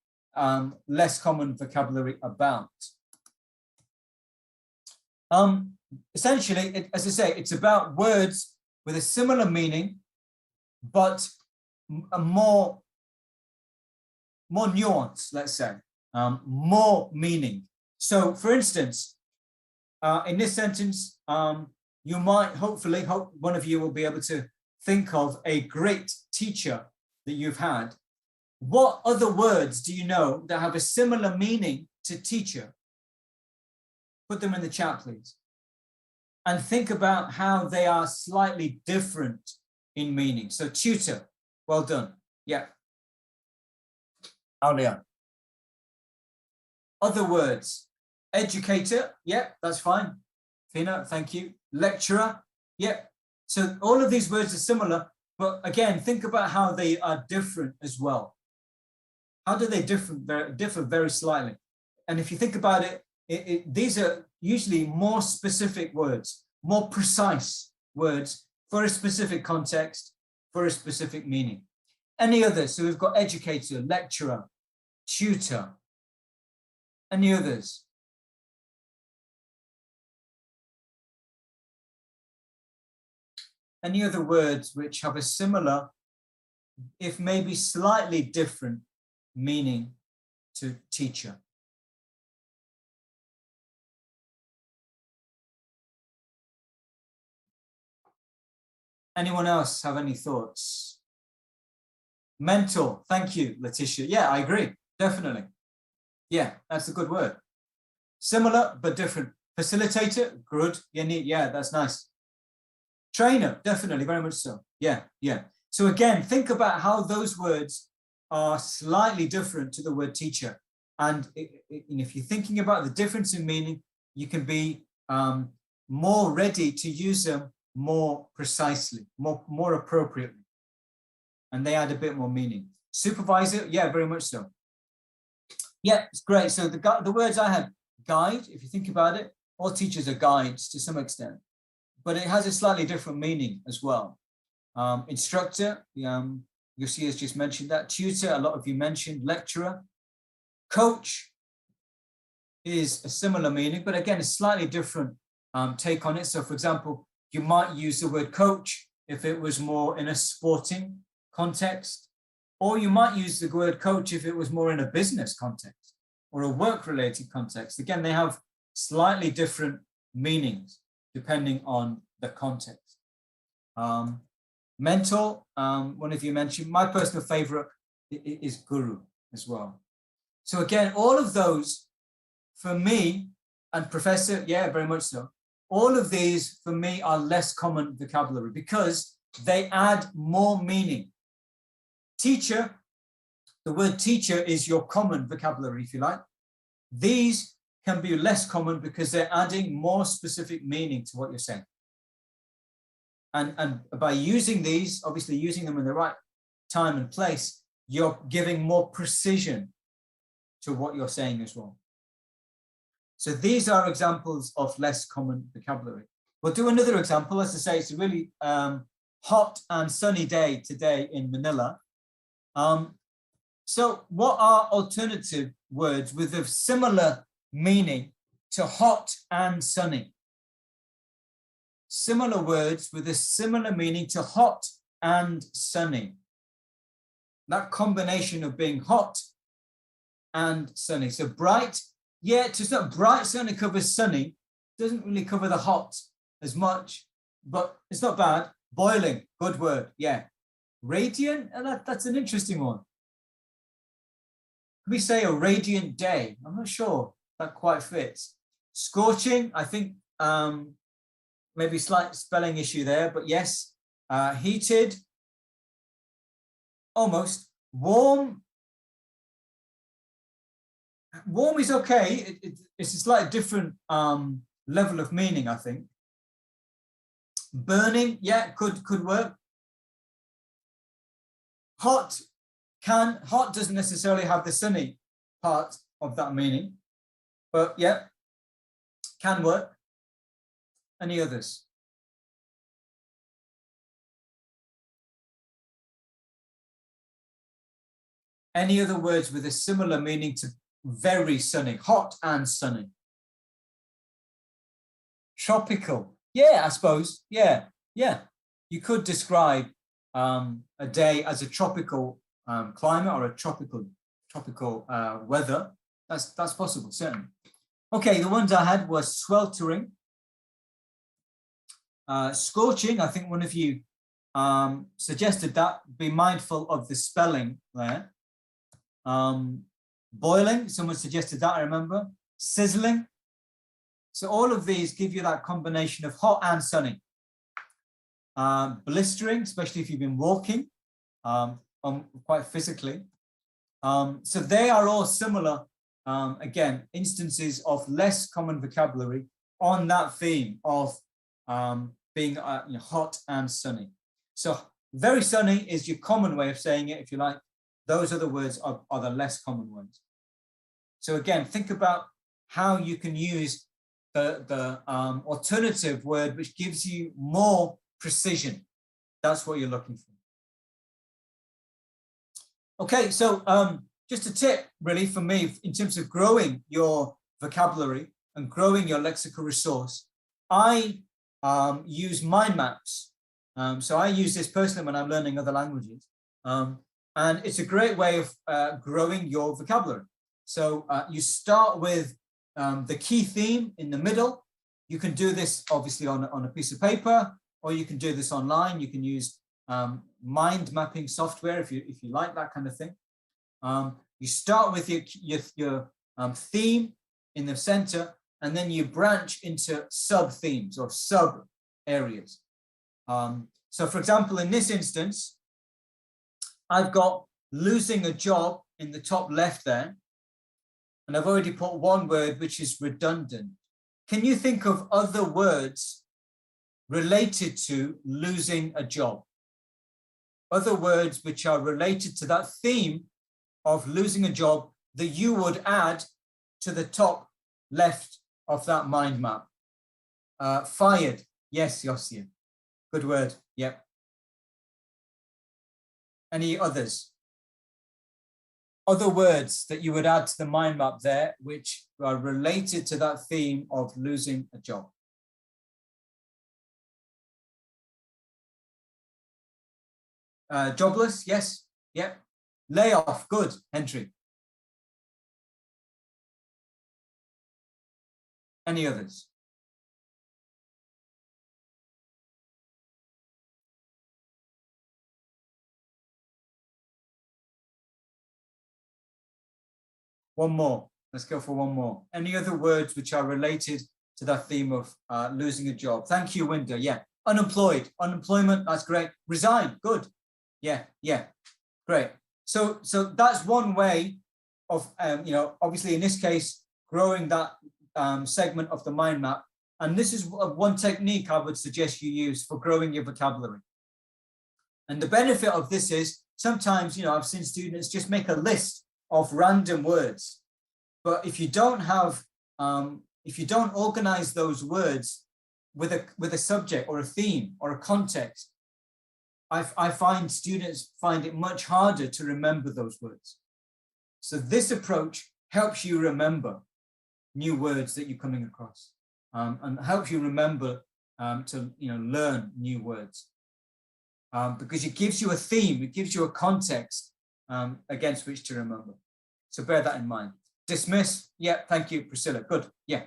less common vocabulary about? Essentially, as I say, it's about words with a similar meaning, but a more nuance, let's say, more meaning. So, for instance, in this sentence, you might hope one of you will be able to think of a great teacher that you've had. What other words do you know that have a similar meaning to teacher? Put them in the chat, please. And think about how they are slightly different in meaning. So tutor, well done. Yeah. Aulia. Other words. Educator, yeah, that's fine. Fina, thank you. Lecturer, yeah. So all of these words are similar, but again, think about how they are different as well. How do they differ very slightly? And if you think about it, these are usually more specific words, more precise words for a specific context, for a specific meaning. Any others? So we've got educator, lecturer, tutor. Any others? Any other words which have a similar, if maybe slightly different meaning to teacher? Anyone else have any thoughts? Mentor, thank you, Letitia. Yeah, I agree, definitely. Yeah, that's a good word. Similar but different. Facilitator, good. Yeah, that's nice. Trainer, definitely, very much so. Yeah. So again, think about how those words are slightly different to the word teacher. And if you're thinking about the difference in meaning, you can be more ready to use them more precisely, more appropriately. And they add a bit more meaning. Supervisor, yeah, very much so. Yeah, it's great. So the words I had, guide, if you think about it, all teachers are guides to some extent, but it has a slightly different meaning as well. Instructor, you'll see has just mentioned that. Tutor, a lot of you mentioned. Lecturer. Coach is a similar meaning, but again, a slightly different take on it. So for example, you might use the word coach if it was more in a sporting context, or you might use the word coach if it was more in a business context or a work-related context. Again, they have slightly different meanings depending on the context. Mentor, one of you mentioned, my personal favorite is guru as well. So again, all of those for me, and professor, yeah, very much so. All of these for me are less common vocabulary because they add more meaning. Teacher, the word teacher is your common vocabulary, if you like. These can be less common because they're adding more specific meaning to what you're saying. And by using these, obviously using them in the right time and place, you're giving more precision to what you're saying as well. So these are examples of less common vocabulary. We'll do another example. As I say, it's a really hot and sunny day today in Manila. So what are alternative words with a similar meaning to hot and sunny? similar words with a similar meaning to hot and sunny. That combination of being hot and sunny. So bright, yeah, it's not bright, certainly covers sunny, doesn't really cover the hot as much, but it's not bad. Boiling, good word, yeah. Radiant, that's an interesting one. Can we say a radiant day? I'm not sure that quite fits. Scorching, I think maybe slight spelling issue there, but yes. Heated, almost. Warm, warm is okay. It's a slightly different level of meaning, I think. Burning, yeah, could work. Hot doesn't necessarily have the sunny part of that meaning, but yeah, can work. Any others? Any other words with a similar meaning to very sunny, hot and sunny? Tropical, yeah, I suppose, yeah. You could describe a day as a tropical climate or a tropical weather. That's possible, certainly. Okay, the ones I had were sweltering, scorching. I think one of you suggested that. Be mindful of the spelling there. Boiling, someone suggested that, I remember. Sizzling. So all of these give you that combination of hot and sunny. Blistering, especially if you've been walking quite physically. So they are all similar, again, instances of less common vocabulary on that theme of being hot and sunny. So very sunny is your common way of saying it, if you like. Those other words are the less common ones. So again, think about how you can use the alternative word which gives you more precision. That's what you're looking for. Okay, so just a tip really for me in terms of growing your vocabulary and growing your lexical resource. I use mind maps. So I use this personally when I'm learning other languages. And it's a great way of growing your vocabulary. So you start with the key theme in the middle. You can do this obviously on a piece of paper, or you can do this online. You can use mind mapping software if you like that kind of thing. You start with your theme in the center, and then you branch into sub themes or sub areas. So for example, in this instance, I've got losing a job in the top left there, and I've already put one word which is redundant. Can you think of other words related to losing a job? Other words which are related to that theme of losing a job that you would add to the top left of that mind map. Fired, yes, Yosia, good word, yep. Any others? Other words that you would add to the mind map there, which are related to that theme of losing a job. Jobless, yes, yep. Layoff, good, Hendry. Any others? One more. Let's go for one more. Any other words which are related to that theme of losing a job? Thank you, Winda. Yeah. Unemployed. Unemployment. That's great. Resign. Good. Yeah. Great. So that's one way of obviously in this case growing that segment of the mind map. And this is one technique I would suggest you use for growing your vocabulary. And the benefit of this is sometimes I've seen students just make a list of random words, but if you don't organize those words with a subject or a theme or a context, I find students find it much harder to remember those words. So this approach helps you remember new words that you're coming across, and helps you remember to learn new words, because it gives you a theme, it gives you a context against which to remember. So bear that in mind. Dismiss. Yeah, thank you, Priscilla. Good. Yeah.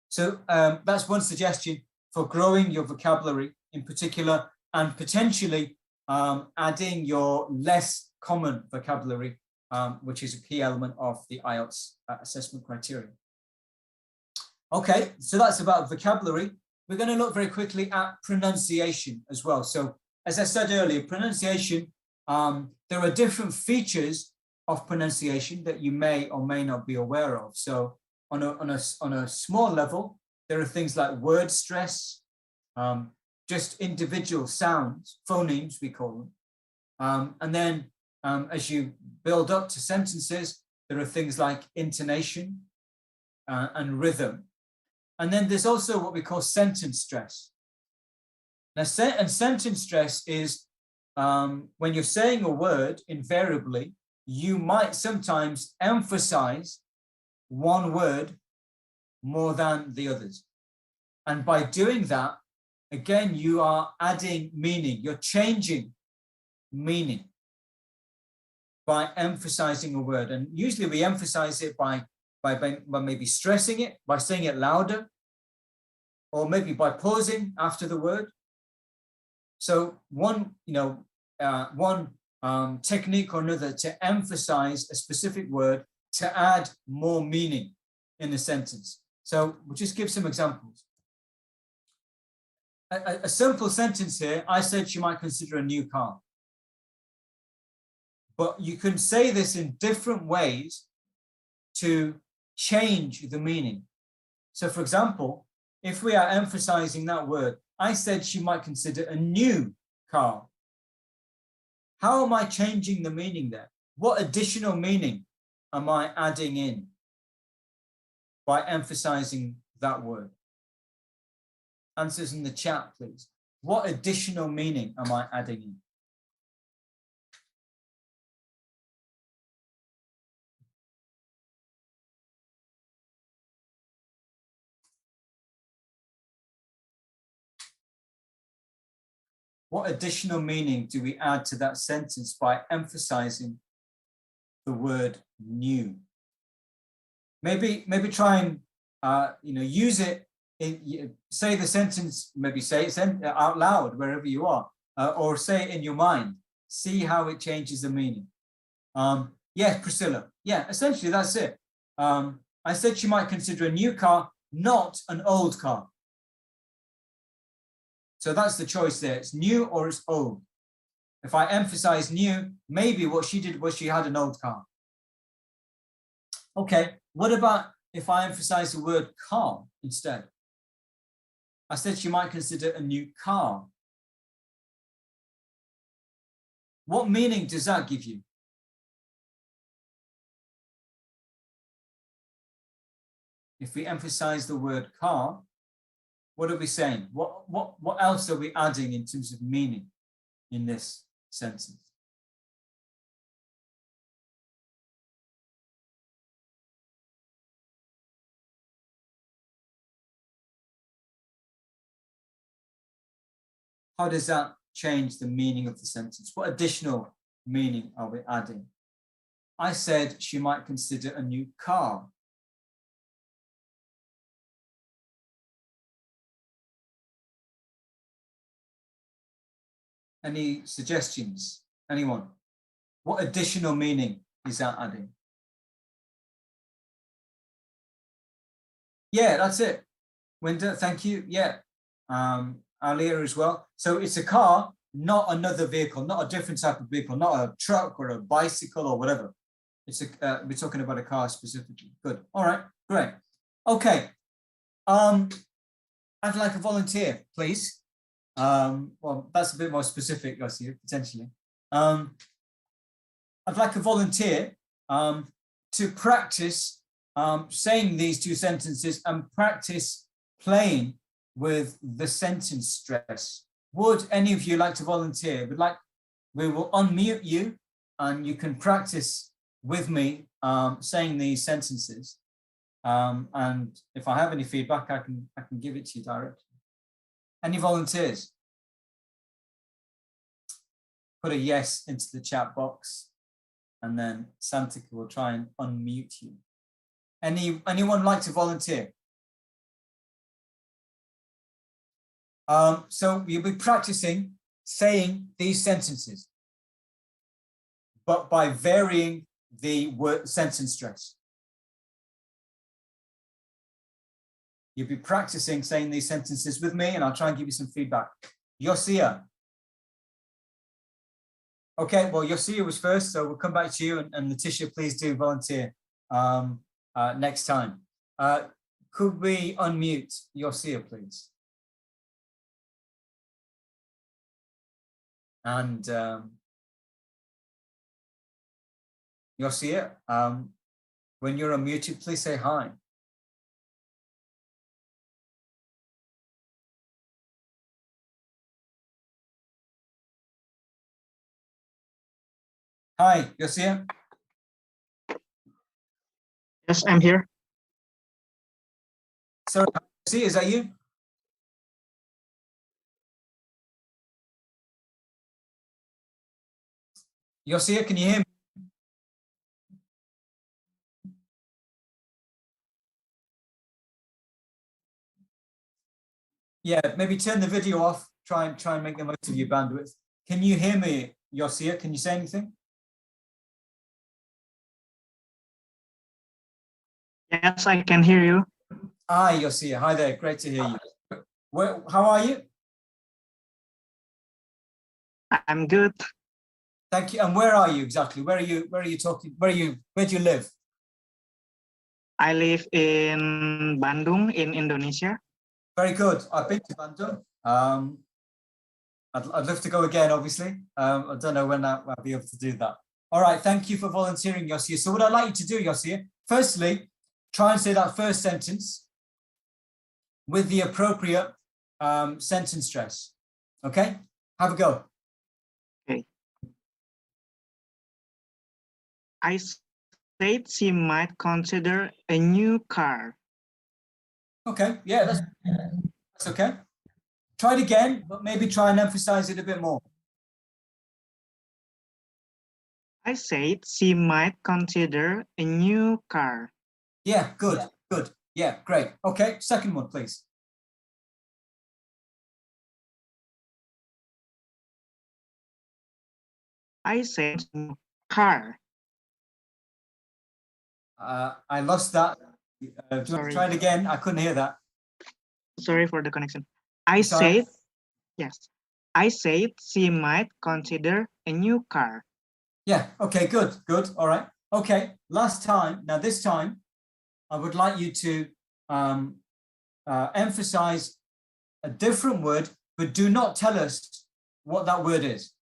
So that's one suggestion for growing your vocabulary in particular, and potentially adding your less common vocabulary, which is a key element of the Ielts assessment criteria. Okay, so that's about vocabulary. We're going to look very quickly at pronunciation as well. So as I said earlier, pronunciation, there are different features of pronunciation that you may or may not be aware of. So on a small level, there are things like word stress, just individual sounds, phonemes we call them. And then as you build up to sentences, there are things like intonation and rhythm. And then there's also what we call sentence stress. Now, sentence stress is when you're saying a word, invariably, you might sometimes emphasize one word more than the others. And by doing that, again, you are adding meaning. You're changing meaning by emphasizing a word. And usually we emphasize it by maybe stressing it, by saying it louder, or maybe by pausing after the word. So one technique or another to emphasize a specific word to add more meaning in the sentence. So we'll just give some examples. A simple sentence here, I said she might consider a new car. But you can say this in different ways to change the meaning. So for example, if we are emphasizing that word, I said she might consider a new car. How am I changing the meaning there? What additional meaning am I adding in by emphasizing that word? Answers in the chat, please. What additional meaning am I adding in? What additional meaning do we add to that sentence by emphasizing the word new? Maybe try and use it. Say the sentence, maybe say it out loud wherever you are, or say it in your mind. See how it changes the meaning. Yes, Priscilla. Yeah, essentially that's it. I said she might consider a new car, not an old car. So that's the choice there. It's new or it's old. If I emphasize new, maybe what she did was she had an old car. Okay, what about if I emphasize the word car instead? I said she might consider a new car. What meaning does that give you? If we emphasize the word car, what are we saying? What else are we adding in terms of meaning in this sentence? How does that change the meaning of the sentence? What additional meaning are we adding? I said she might consider a new car. Any suggestions? Anyone? What additional meaning is that adding? Yeah, that's it. Winter, thank you. Yeah. Alia as well. So it's a car, not another vehicle, not a different type of vehicle, not a truck or a bicycle or whatever. It's we're talking about a car specifically. Good. All right, great. Okay. I'd like a volunteer, please. Well, that's a bit more specific, I see, potentially. I'd like a volunteer to practice saying these two sentences and practice playing with the sentence stress. Would any of you like to volunteer? We will unmute you and you can practice with me saying these sentences. And if I have any feedback, I can give it to you directly. Any volunteers? Put a yes into the chat box, and then Santika will try and unmute you. Anyone like to volunteer? So you'll be practicing saying these sentences, but by varying the word sentence stress. You'll be practicing saying these sentences with me, and I'll try and give you some feedback. Yosia. Okay, well, Yosia was first, so we'll come back to you, and Letitia, please do volunteer next time. Could we unmute Yosia, please? And Yosia, when you're unmuted, please say hi. Hi, Yosia. Yes, I'm here. So, Yosia, is that you? Yosia, can you hear me? Yeah, maybe turn the video off. Try and make the most of your bandwidth. Can you hear me, Yosia? Can you say anything? Yes, I can hear you. Hi, Yosia. Hi there. Great to hear you. How are you? I'm good. Thank you. And where are you exactly? Where are you talking? Where do you live? I live in Bandung in Indonesia. Very good. I've been to Bandung. I'd love to go again, obviously. I don't know when I'll be able to do that. All right. Thank you for volunteering, Yosia. So what I'd like you to do, Yosia, firstly, try and say that first sentence with the appropriate sentence stress. Okay? Have a go. Okay. I said she might consider a new car. Okay. Yeah, that's okay. Try it again, but maybe try and emphasize it a bit more. I said she might consider a new car. Yeah, good, good. Yeah, great. Okay, second one, please. I said car. I lost that. Do you want to Sorry. try it again? I couldn't hear that. Sorry for the connection. I Sorry. said, yes. I said she might consider a new car. Yeah, okay, good, good. All right. Okay, last time. Now, this time, I would like you to emphasize a different word, but do not tell us what that word is.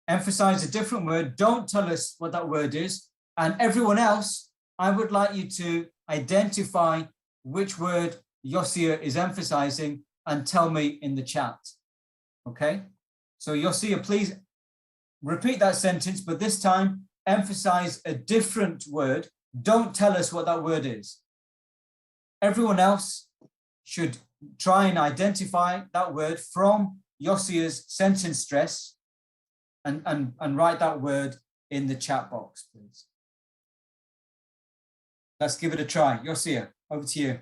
Emphasize a different word. Don't tell us what that word is. And everyone else, I would like you to identify which word Yosia is emphasizing and tell me in the chat. Okay? So Yosia, please repeat that sentence, but this time emphasize a different word. Don't tell us what that word is. Everyone else should try and identify that word from Yosia's sentence stress and write that word in the chat box, please. Let's give it a try. Yosia, over to you.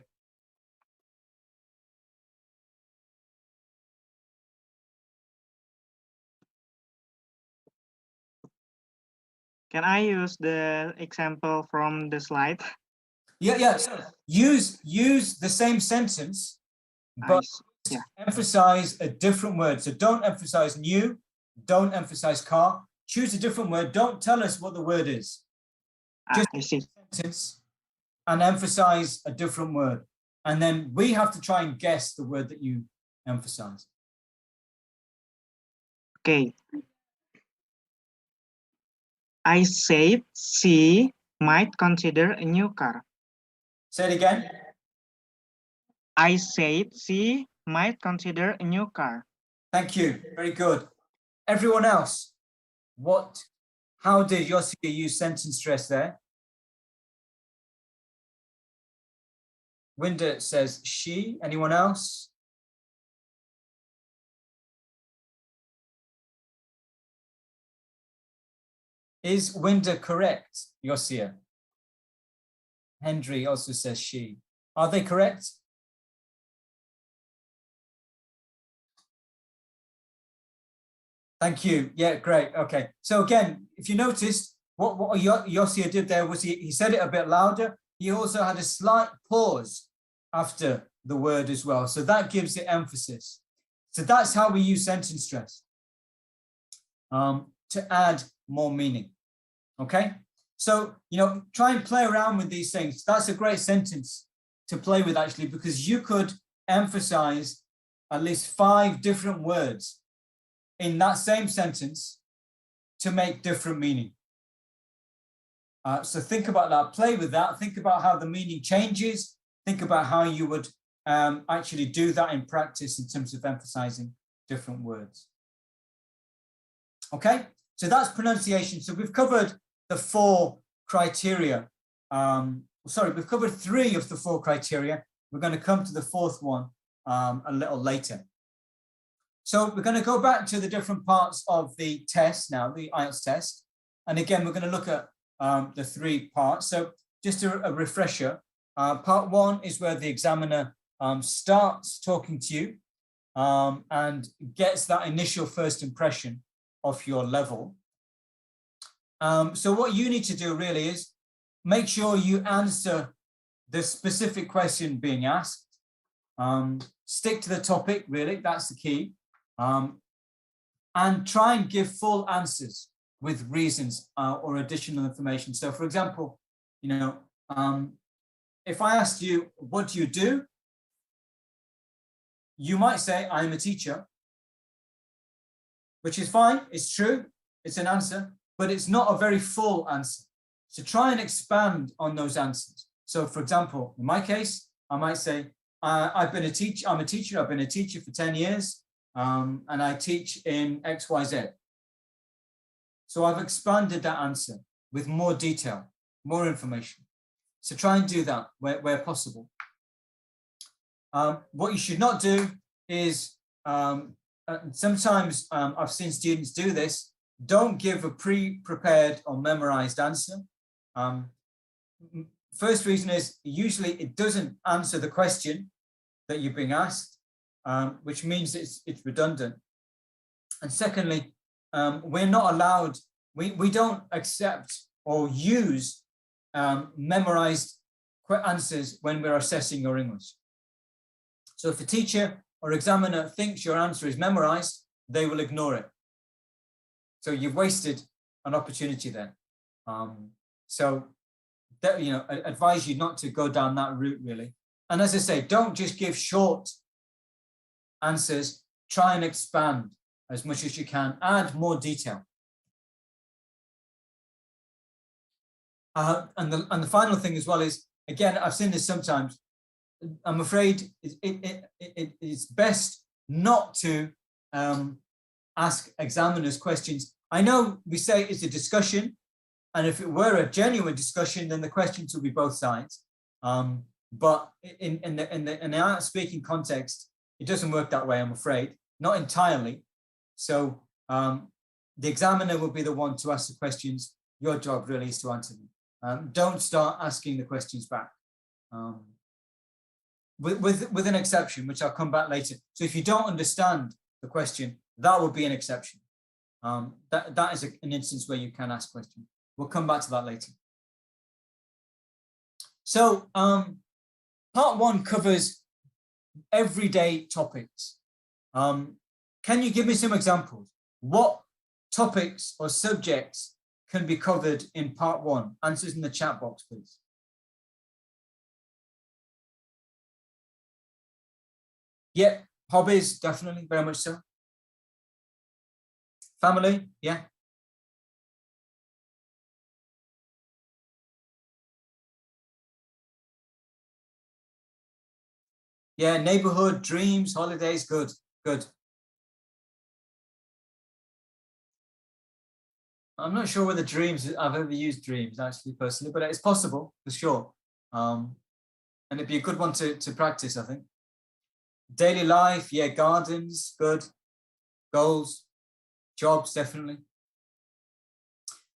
Can I use the example from the slide? Yeah. So use the same sentence, but emphasize a different word. So don't emphasize new, don't emphasize car. Choose a different word. Don't tell us what the word is. Just I see. Sentence and emphasize a different word. And then we have to try and guess the word that you emphasize. Okay. I said she might consider a new car. Say it again. I said she might consider a new car. Thank you. Very good. Everyone else, how did Yosia use sentence stress there? Winda says she. Anyone else? Is Winda correct, Yosia? Hendry also says she. Are they correct? Thank you. Yeah, great. Okay. So again, if you noticed, what Yosia did there was he said it a bit louder. He also had a slight pause after the word as well. So that gives it emphasis. So that's how we use sentence stress to add more meaning. Okay. So, try and play around with these things. That's a great sentence to play with, actually, because you could emphasize at least 5 different words in that same sentence to make different meaning. So think about that, play with that, think about how the meaning changes, think about how you would actually do that in practice in terms of emphasizing different words. Okay, so that's pronunciation. So we've covered the 4 criteria. We've covered 3 of the 4 criteria. We're going to come to the 4th one a little later. So we're going to go back to the different parts of the test now, the Ielts test. And again, we're going to look at the 3 parts. So just a refresher, part 1 is where the examiner starts talking to you and gets that initial first impression of your level. So what you need to do really is make sure you answer the specific question being asked. Stick to the topic, really, that's the key. And try and give full answers with reasons or additional information. So for example, if I asked you, what do you do? You might say, I'm a teacher, which is fine, it's true, it's an answer, but it's not a very full answer. So try and expand on those answers. So for example, in my case, I might say, I'm a teacher, I've been a teacher for 10 years, and I teach in XYZ. So I've expanded that answer with more detail, more information. So try and do that where possible. What you should not do is, sometimes I've seen students do this, don't give a pre-prepared or memorized answer. First reason is usually it doesn't answer the question that you're being asked, which means it's redundant. And secondly, we're not allowed, we don't accept or use memorized answers when we're assessing your English. So if a teacher or examiner thinks your answer is memorized, they will ignore it. So you've wasted an opportunity there. So that, advise you not to go down that route really. And as I say, don't just give short answers, try and expand as much as you can, add more detail. And the final thing as well is, again, I've seen this sometimes, I'm afraid it's best not to ask examiners questions. I know we say it's a discussion, and if it were a genuine discussion, then the questions would be both sides. But in the speaking context, it doesn't work that way, I'm afraid, not entirely. So the examiner will be the one to ask the questions. Your job really is to answer them. Don't start asking the questions back. With an exception, which I'll come back later. So if you don't understand the question, that would be an exception. That is an instance where you can ask questions. We'll come back to that later. So part 1 covers everyday topics. Can you give me some examples? What topics or subjects can be covered in part 1? Answers in the chat box, please. Yeah, hobbies, definitely, very much so. Family, yeah. Yeah, neighborhood, dreams, holidays, good, good. I'm not sure whether dreams, I've ever used dreams actually personally, but it's possible for sure. And it'd be a good one to practice, I think. Daily life, yeah, gardens, good. Goals, jobs, definitely.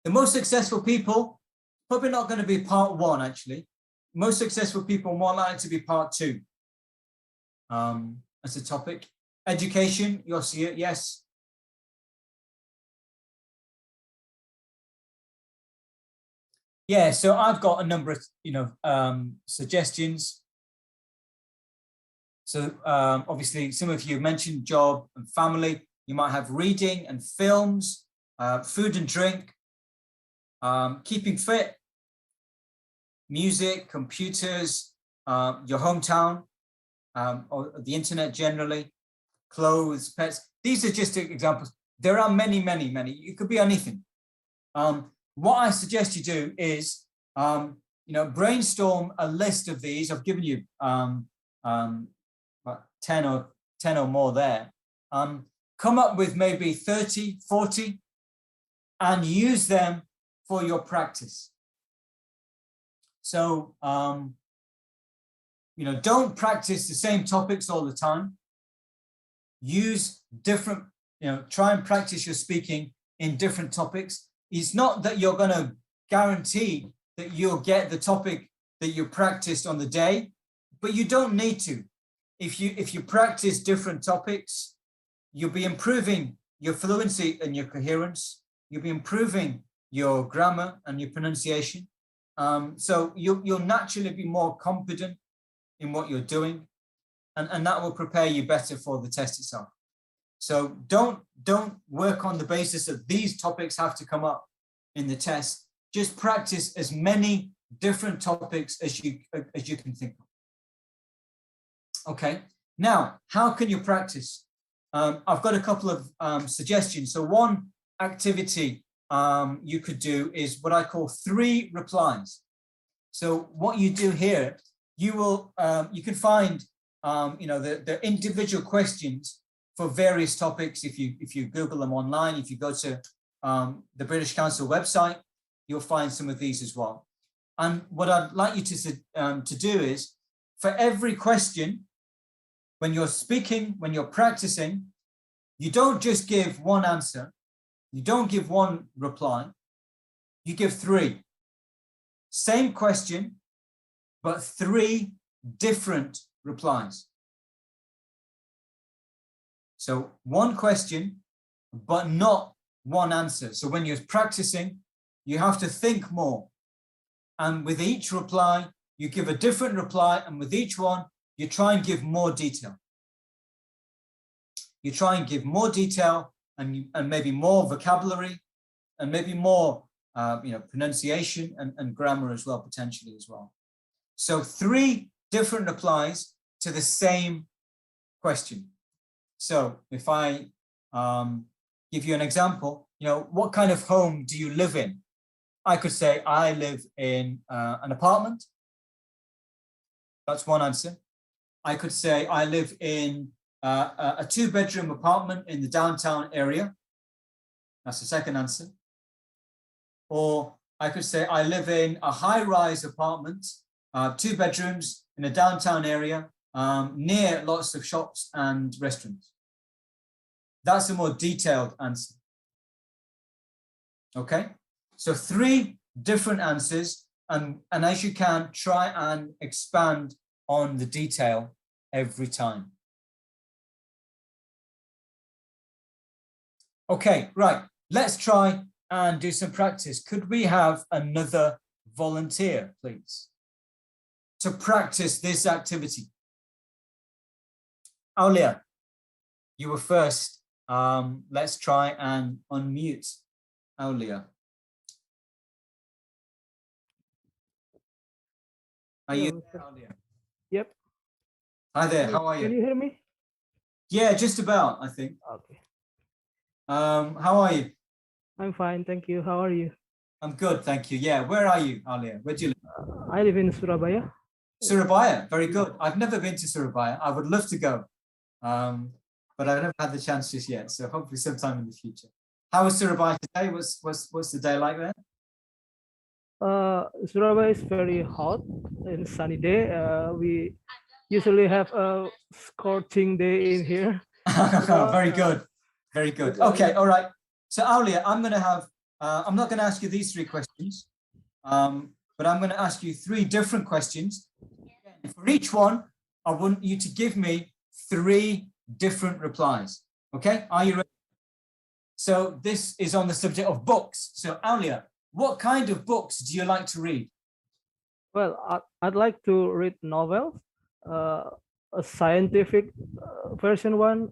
The most successful people, probably not going to be part 1, actually. Most successful people more likely to be part 2 as a topic. Education, you'll see it, yes. Yeah, so I've got a number of, suggestions. So obviously, some of you mentioned job and family. You might have reading and films, food and drink, keeping fit, music, computers, your hometown, or the internet generally, clothes, pets. These are just examples. There are many, many, many. It could be anything. What I suggest you do is, brainstorm a list of these. I've given you about 10 or more there. Come up with maybe 30, 40, and use them for your practice. So, don't practice the same topics all the time. Use different, try and practice your speaking in different topics. It's not that you're going to guarantee that you'll get the topic that you practiced on the day, but you don't need to. If you practice different topics, you'll be improving your fluency and your coherence. You'll be improving your grammar and your pronunciation. So you'll naturally be more confident in what you're doing, and that will prepare you better for the test itself. So don't work on the basis that these topics have to come up in the test. Just practice as many different topics as you can think of. Okay, now how can you practice? I've got a couple of suggestions. So one activity you could do is what I call 3 replies. So what you do here, you can find the individual questions for various topics. If you Google them online, if you go to the British Council website, you'll find some of these as well. And what I'd like you to do is, for every question, when you're speaking, when you're practicing, you don't just give one answer, you don't give one reply, you give 3. Same question, but 3 different replies. So one question, but not one answer. So when you're practicing, you have to think more. And with each reply, you give a different reply. And with each one, you try and give more detail. You try and give more detail and maybe more vocabulary and maybe more pronunciation and grammar as well, potentially as well. So 3 different replies to the same question. So if I give you an example, what kind of home do you live in? I could say, I live in an apartment. That's one answer. I could say, I live in a 2-bedroom apartment in the downtown area. That's the second answer. Or I could say, I live in a high-rise apartment, 2 bedrooms in a downtown area, near lots of shops and restaurants. That's a more detailed answer. Okay, so 3 different answers, and as you can, try and expand on the detail every time. Okay, right, let's try and do some practice. Could we have another volunteer, please, to practice this activity? Aulia, you were first. Let's try and unmute Aulia. Are you there, Aulia? Yep. Hi there, how are you? Can you hear me? Yeah, just about, I think. Okay. How are you? I'm fine, thank you. How are you? I'm good, thank you. Yeah, where are you, Aulia? Where do you live? I live in Surabaya. Surabaya, very good. I've never been to Surabaya. I would love to go, but I've never had the chance just yet. So hopefully sometime in the future. How was Surabaya today? What's the day like there? Surabaya is very hot and sunny day. We usually have a scorching day in here. Very good, very good. Okay, all right. So Aulia, I'm going to have I'm not going to ask you these 3 questions, but I'm going to ask you 3 different questions. For each one, I want you to give me 3 different replies. Okay, are you ready? So this is on the subject of books. So Aulia, what kind of books do you like to read? Well, I'd like to read novels, a scientific version one,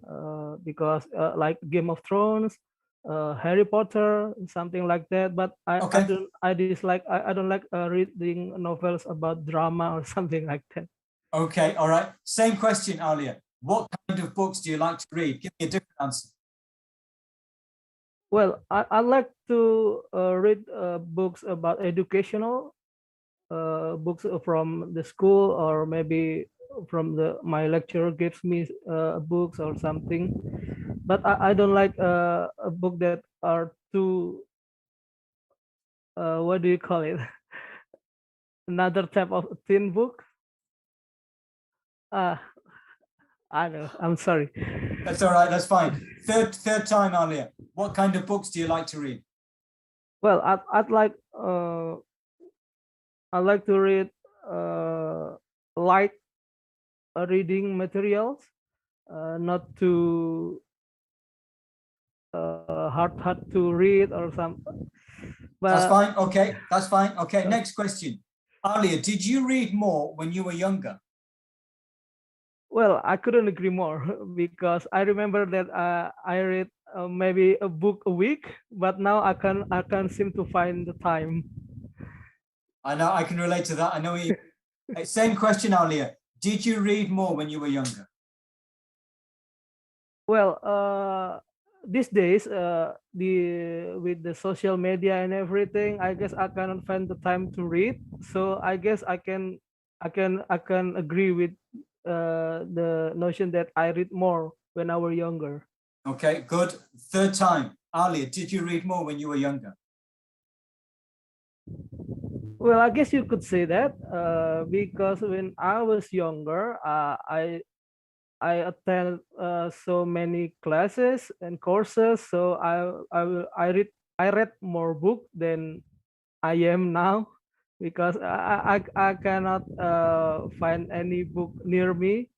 because like Game of Thrones, Harry Potter, something like that. But Okay. I don't like reading novels about drama or something like that. Okay, all right. Same question, Aulia. What kind of books do you like to read? Give me a different answer. Well, I like to read books about educational books from the school, or maybe from my lecturer gives me books or something. But I don't like a book that are too what do you call it? Another type of thin book. Uh, I know. I'm sorry. That's all right. That's fine. Third time, Aulia. What kind of books do you like to read? Well, I like to read light reading materials, not too hard to read or something. That's But fine. Okay, that's fine. Okay, next question. Alia, did you read more when you were younger? well, I couldn't agree more because I remember that I read maybe a book a week, but now I can't seem to find the time. I know I can relate to that. I know you. Same question, Alia. Did you read more when you were younger? Well, these days, the with the social media and everything, I guess I cannot find the time to read. So I guess I can agree with the notion that I read more when I were younger. Okay, good. Third time, Alia, did you read more when you were younger? Well, I guess you could say that because when I was younger, I attend so many classes and courses, so I read more book than I am now, because I cannot find any book near me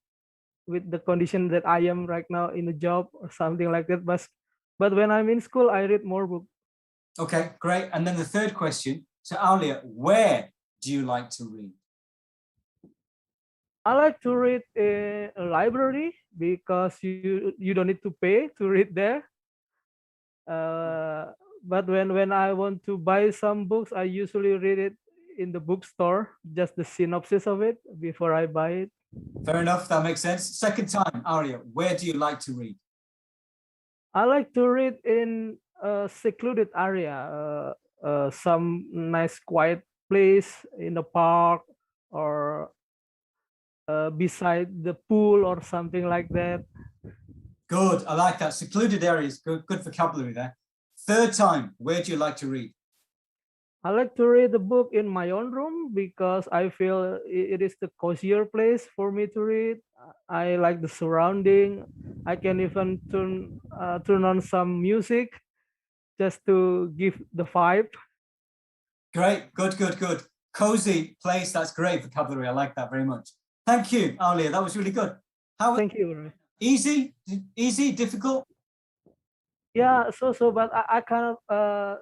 with the condition that I am right now in a job or something like that. But when I'm in school, I read more book. Okay, great. And then the third question. So Alia, where do you like to read? I like to read in a library because you don't need to pay to read there. Uh, but when I want to buy some books, I usually read it in the bookstore, just the synopsis of it before I buy it. Fair enough, that makes sense. Second time, Alia, where do you like to read? I like to read in a secluded area, some nice quiet place in the park, or beside the pool or something like that. Good, I like that. Secluded areas, good vocabulary there. Third time, where do you like to read? I like to read the book in my own room because I feel it is the cozier place for me to read. I like the surrounding. I can even turn on some music just to give the vibe. Great, good. Cozy place, that's great vocabulary. I like that very much. Thank you, Alia, that was really good. How Thank you. easy, difficult? Yeah, but I cannot.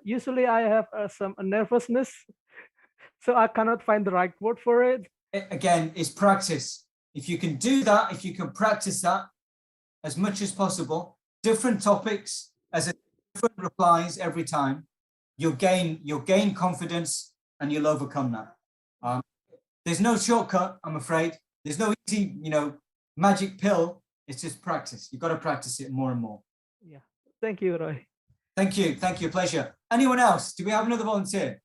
Usually, I have some nervousness, so I cannot find the right word for it. Again, it's practice. If you can do that, if you can practice that as much as possible, different topics as a different replies every time, you'll gain confidence and you'll overcome that. There's no shortcut, I'm afraid. There's no easy, magic pill. It's just practice. You've got to practice it more and more. Yeah. Thank you, Roy. Thank you. Pleasure. Anyone else? Do we have another volunteer?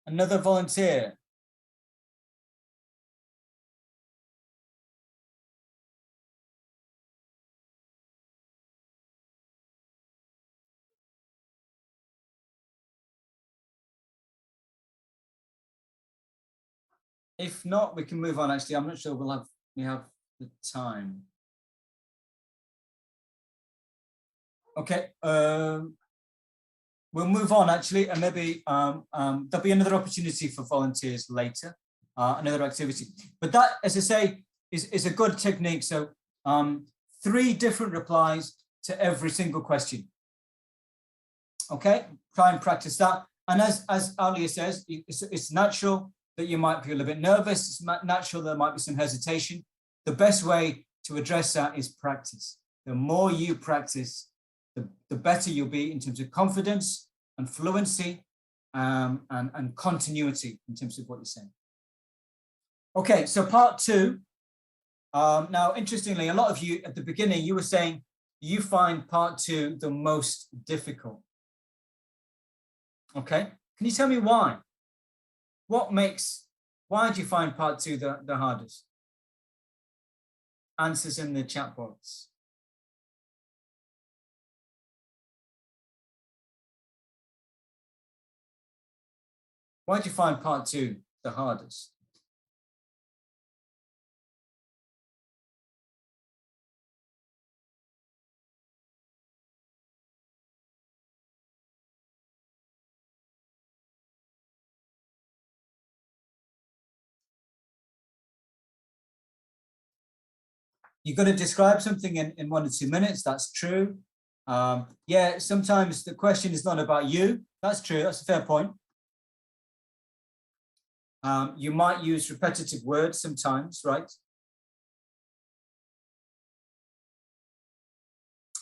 Another volunteer. If not, we can move on. Actually, I'm not sure we have the time. Okay, we'll move on actually, and maybe there'll be another opportunity for volunteers later, another activity. But that, as I say, is a good technique. So 3 different replies to every single question. Okay, try and practice that. And as Alia says, it's natural that you might feel a bit nervous. It's natural there might be some hesitation. The best way to address that is practice. The more you practice, the better you'll be in terms of confidence and fluency and continuity in terms of what you're saying. Okay, so part 2. Now, interestingly, a lot of you at the beginning, you were saying you find part 2 the most difficult. Okay, can you tell me why? Why do you find part 2 the hardest? Answers in the chat box. Why do you find part 2 the hardest? You've got to describe something in 1 or 2 minutes. That's true. Yeah, sometimes the question is not about you. That's true. That's a fair point. You might use repetitive words sometimes, right?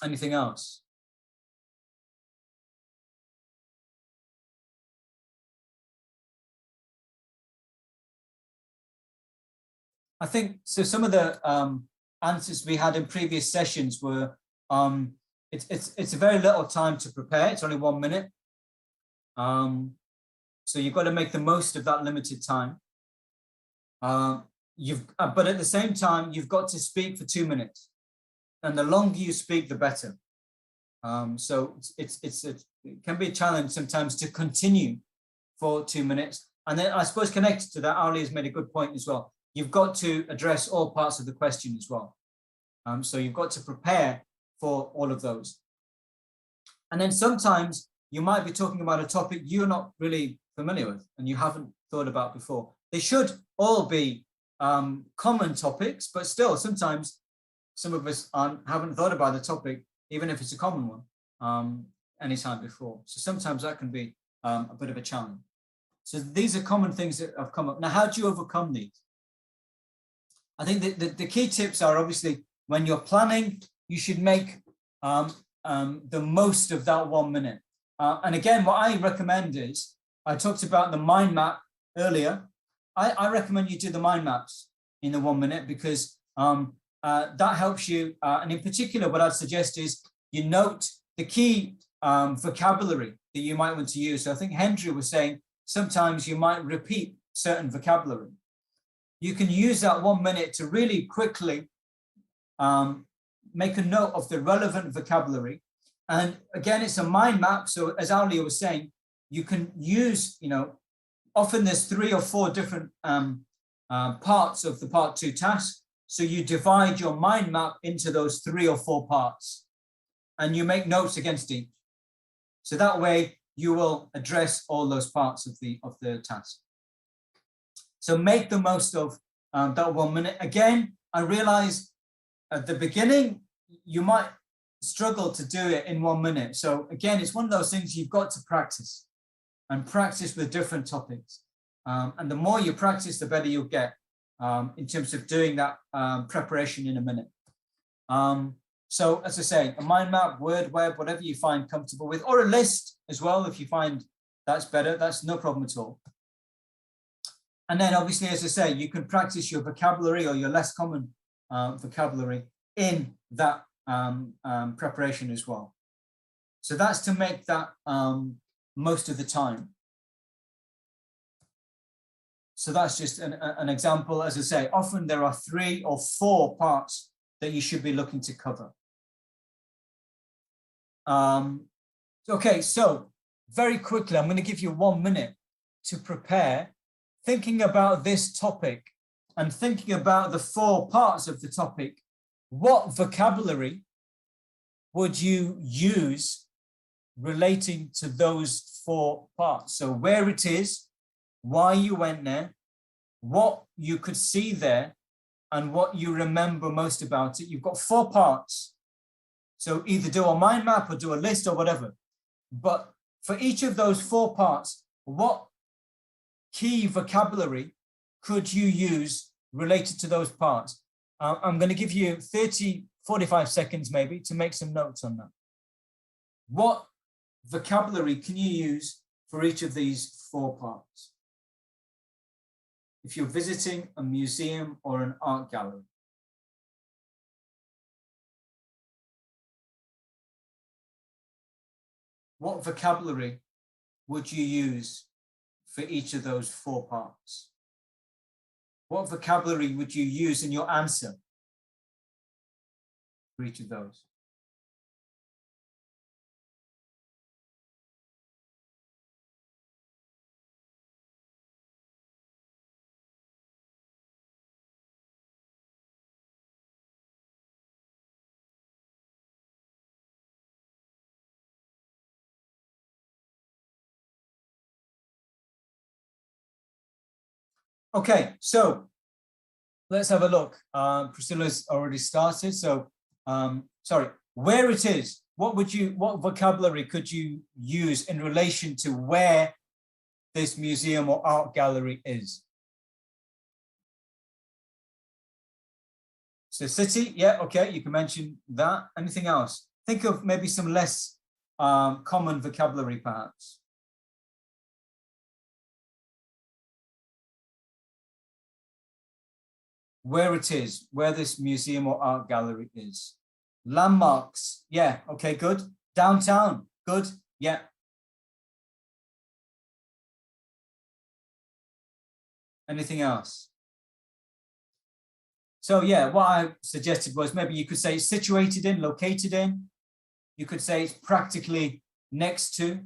Anything else? I think so. Some of the answers we had in previous sessions were it's a very little time to prepare. It's only 1 minute. So you've got to make the most of that limited time. But at the same time, you've got to speak for 2 minutes, and the longer you speak, the better. So it can be a challenge sometimes to continue for 2 minutes. And then I suppose connected to that, Ali has made a good point as well. You've got to address all parts of the question as well. So you've got to prepare for all of those. And then sometimes you might be talking about a topic you're not really familiar with and you haven't thought about before. They should all be common topics, but still sometimes some of us haven't thought about the topic, even if it's a common one, anytime before. So sometimes that can be a bit of a challenge. So these are common things that have come up. Now, how do you overcome these? I think the key tips are obviously when you're planning, you should make the most of that 1 minute. And again, what I recommend is, I talked about the mind map earlier. I recommend you do the mind maps in the 1 minute because that helps you. And in particular, what I'd suggest is you note the key vocabulary that you might want to use. So I think Hendry was saying sometimes you might repeat certain vocabulary. You can use that 1 minute to really quickly make a note of the relevant vocabulary. And again, it's a mind map. So as Alia was saying, you can use, often there's 3 or 4 different parts of the part 2 task. So you divide your mind map into those 3 or 4 parts and you make notes against each. So that way you will address all those parts of the task. So make the most of that 1 minute. Again, I realize at the beginning, you might struggle to do it in 1 minute. So again, it's one of those things you've got to practice and practice with different topics. And the more you practice, the better you'll get in terms of doing that preparation in a minute. So as I say, a mind map, word web, whatever you find comfortable with, or a list as well, if you find that's better, that's no problem at all. And then obviously, as I say, you can practice your vocabulary or your less common vocabulary in that preparation as well. So that's to make that most of the time. So that's just an example. As I say, often there are 3 or 4 parts that you should be looking to cover. Okay, so very quickly, I'm going to give you 1 minute to prepare, thinking about this topic and thinking about the 4 parts of the topic. What vocabulary would you use relating to those 4 parts? So where it is, why you went there, what you could see there, and what you remember most about it. You've got 4 parts. So either do a mind map or do a list or whatever. But for each of those 4 parts, what key vocabulary could you use related to those parts? I'm going to give you 30, 45 seconds maybe to make some notes on that. What vocabulary can you use for each of these 4 parts? If you're visiting a museum or an art gallery. What vocabulary would you use for each of those 4 parts? What vocabulary would you use in your answer for each of those? Okay, so let's have a look. Priscilla's already started. So, sorry, where it is, what vocabulary could you use in relation to where this museum or art gallery is? So city, yeah, okay, you can mention that. Anything else? Think of maybe some less common vocabulary, perhaps. Where it is, where this museum or art gallery is. Landmarks, yeah, okay, good. Downtown, good, yeah. Anything else? So yeah, what I suggested was maybe you could say it's situated in, located in. You could say it's practically next to.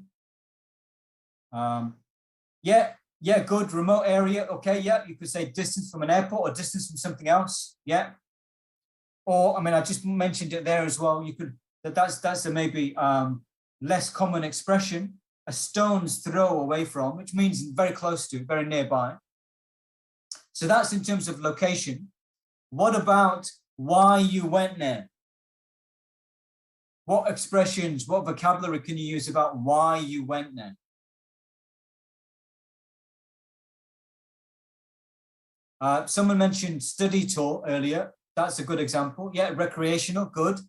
Yeah, good. Remote area, okay, yeah. You could say distance from an airport or distance from something else, yeah. Or, I mean, I just mentioned it there as well. You could, that's a maybe less common expression, a stone's throw away from, which means very close to, very nearby. So that's in terms of location. What about why you went there? What expressions, what vocabulary can you use about why you went there? Someone mentioned study tour earlier. That's a good example. Yeah, recreational, good.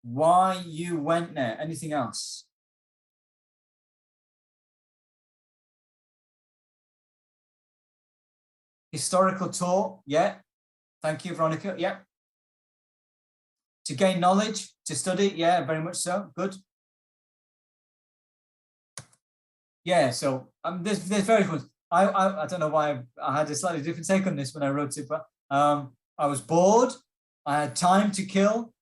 Why you went there? Anything else? Historical tour, yeah. Thank you, Veronica, yeah. To gain knowledge, to study, yeah, very much so, good. Yeah, so there's very good. I don't know why I had a slightly different take on this when I wrote it, but I was bored, I had time to kill,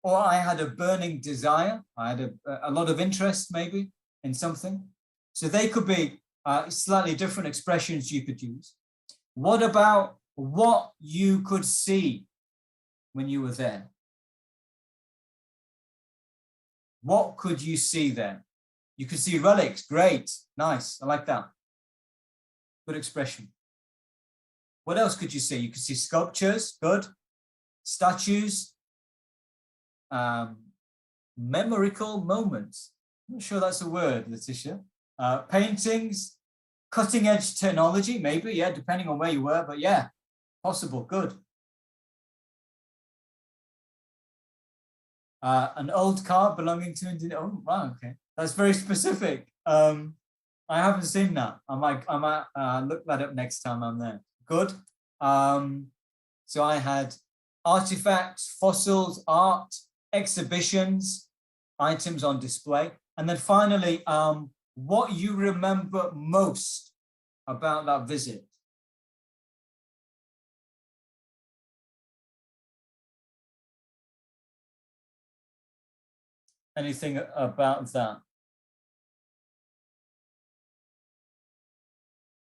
or I had a burning desire. I had a lot of interest maybe in something. So they could be slightly different expressions you could use. What about what you could see when you were there? What could you see there? You could see relics, great, nice, I like that. Good expression. What else could you see? You could see sculptures, good. Statues, memorial moments. I'm not sure that's a word, Letitia. Paintings, cutting edge technology, maybe, yeah, depending on where you were, but yeah, possible, good. An old car belonging to Indonesia. Oh, wow, okay. That's very specific. I haven't seen that. I might look that up next time I'm there. Good. So I had artifacts, fossils, art, exhibitions, items on display. And then finally, what you remember most about that visit. Anything about that?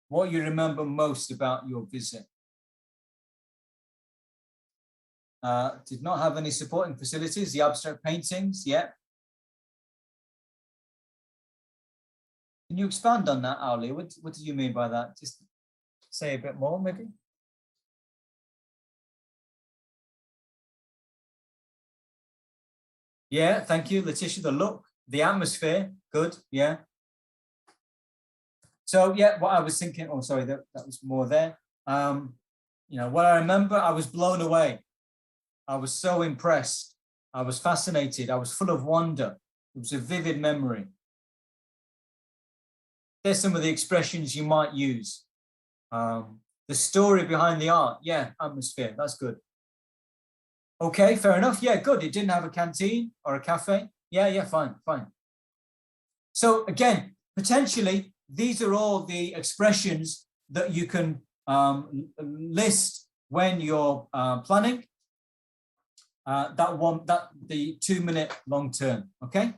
What you remember most about your visit? did not have any supporting facilities, the abstract paintings, yeah. Can you expand on that, Ali? What do you mean by that? Just say a bit more, maybe. Yeah, thank you, Letitia. The look, the atmosphere, good, yeah. So yeah, what I was thinking, oh, sorry, that was more there. You know, what I remember, I was blown away. I was so impressed. I was fascinated. I was full of wonder. It was a vivid memory. There's some of the expressions you might use. The story behind the art, yeah, atmosphere, that's good. Okay, fair enough. Yeah, good. It didn't have a canteen or a cafe. Yeah, fine. So again, potentially, these are all the expressions that you can list when you're planning the 2 minute long term. Okay.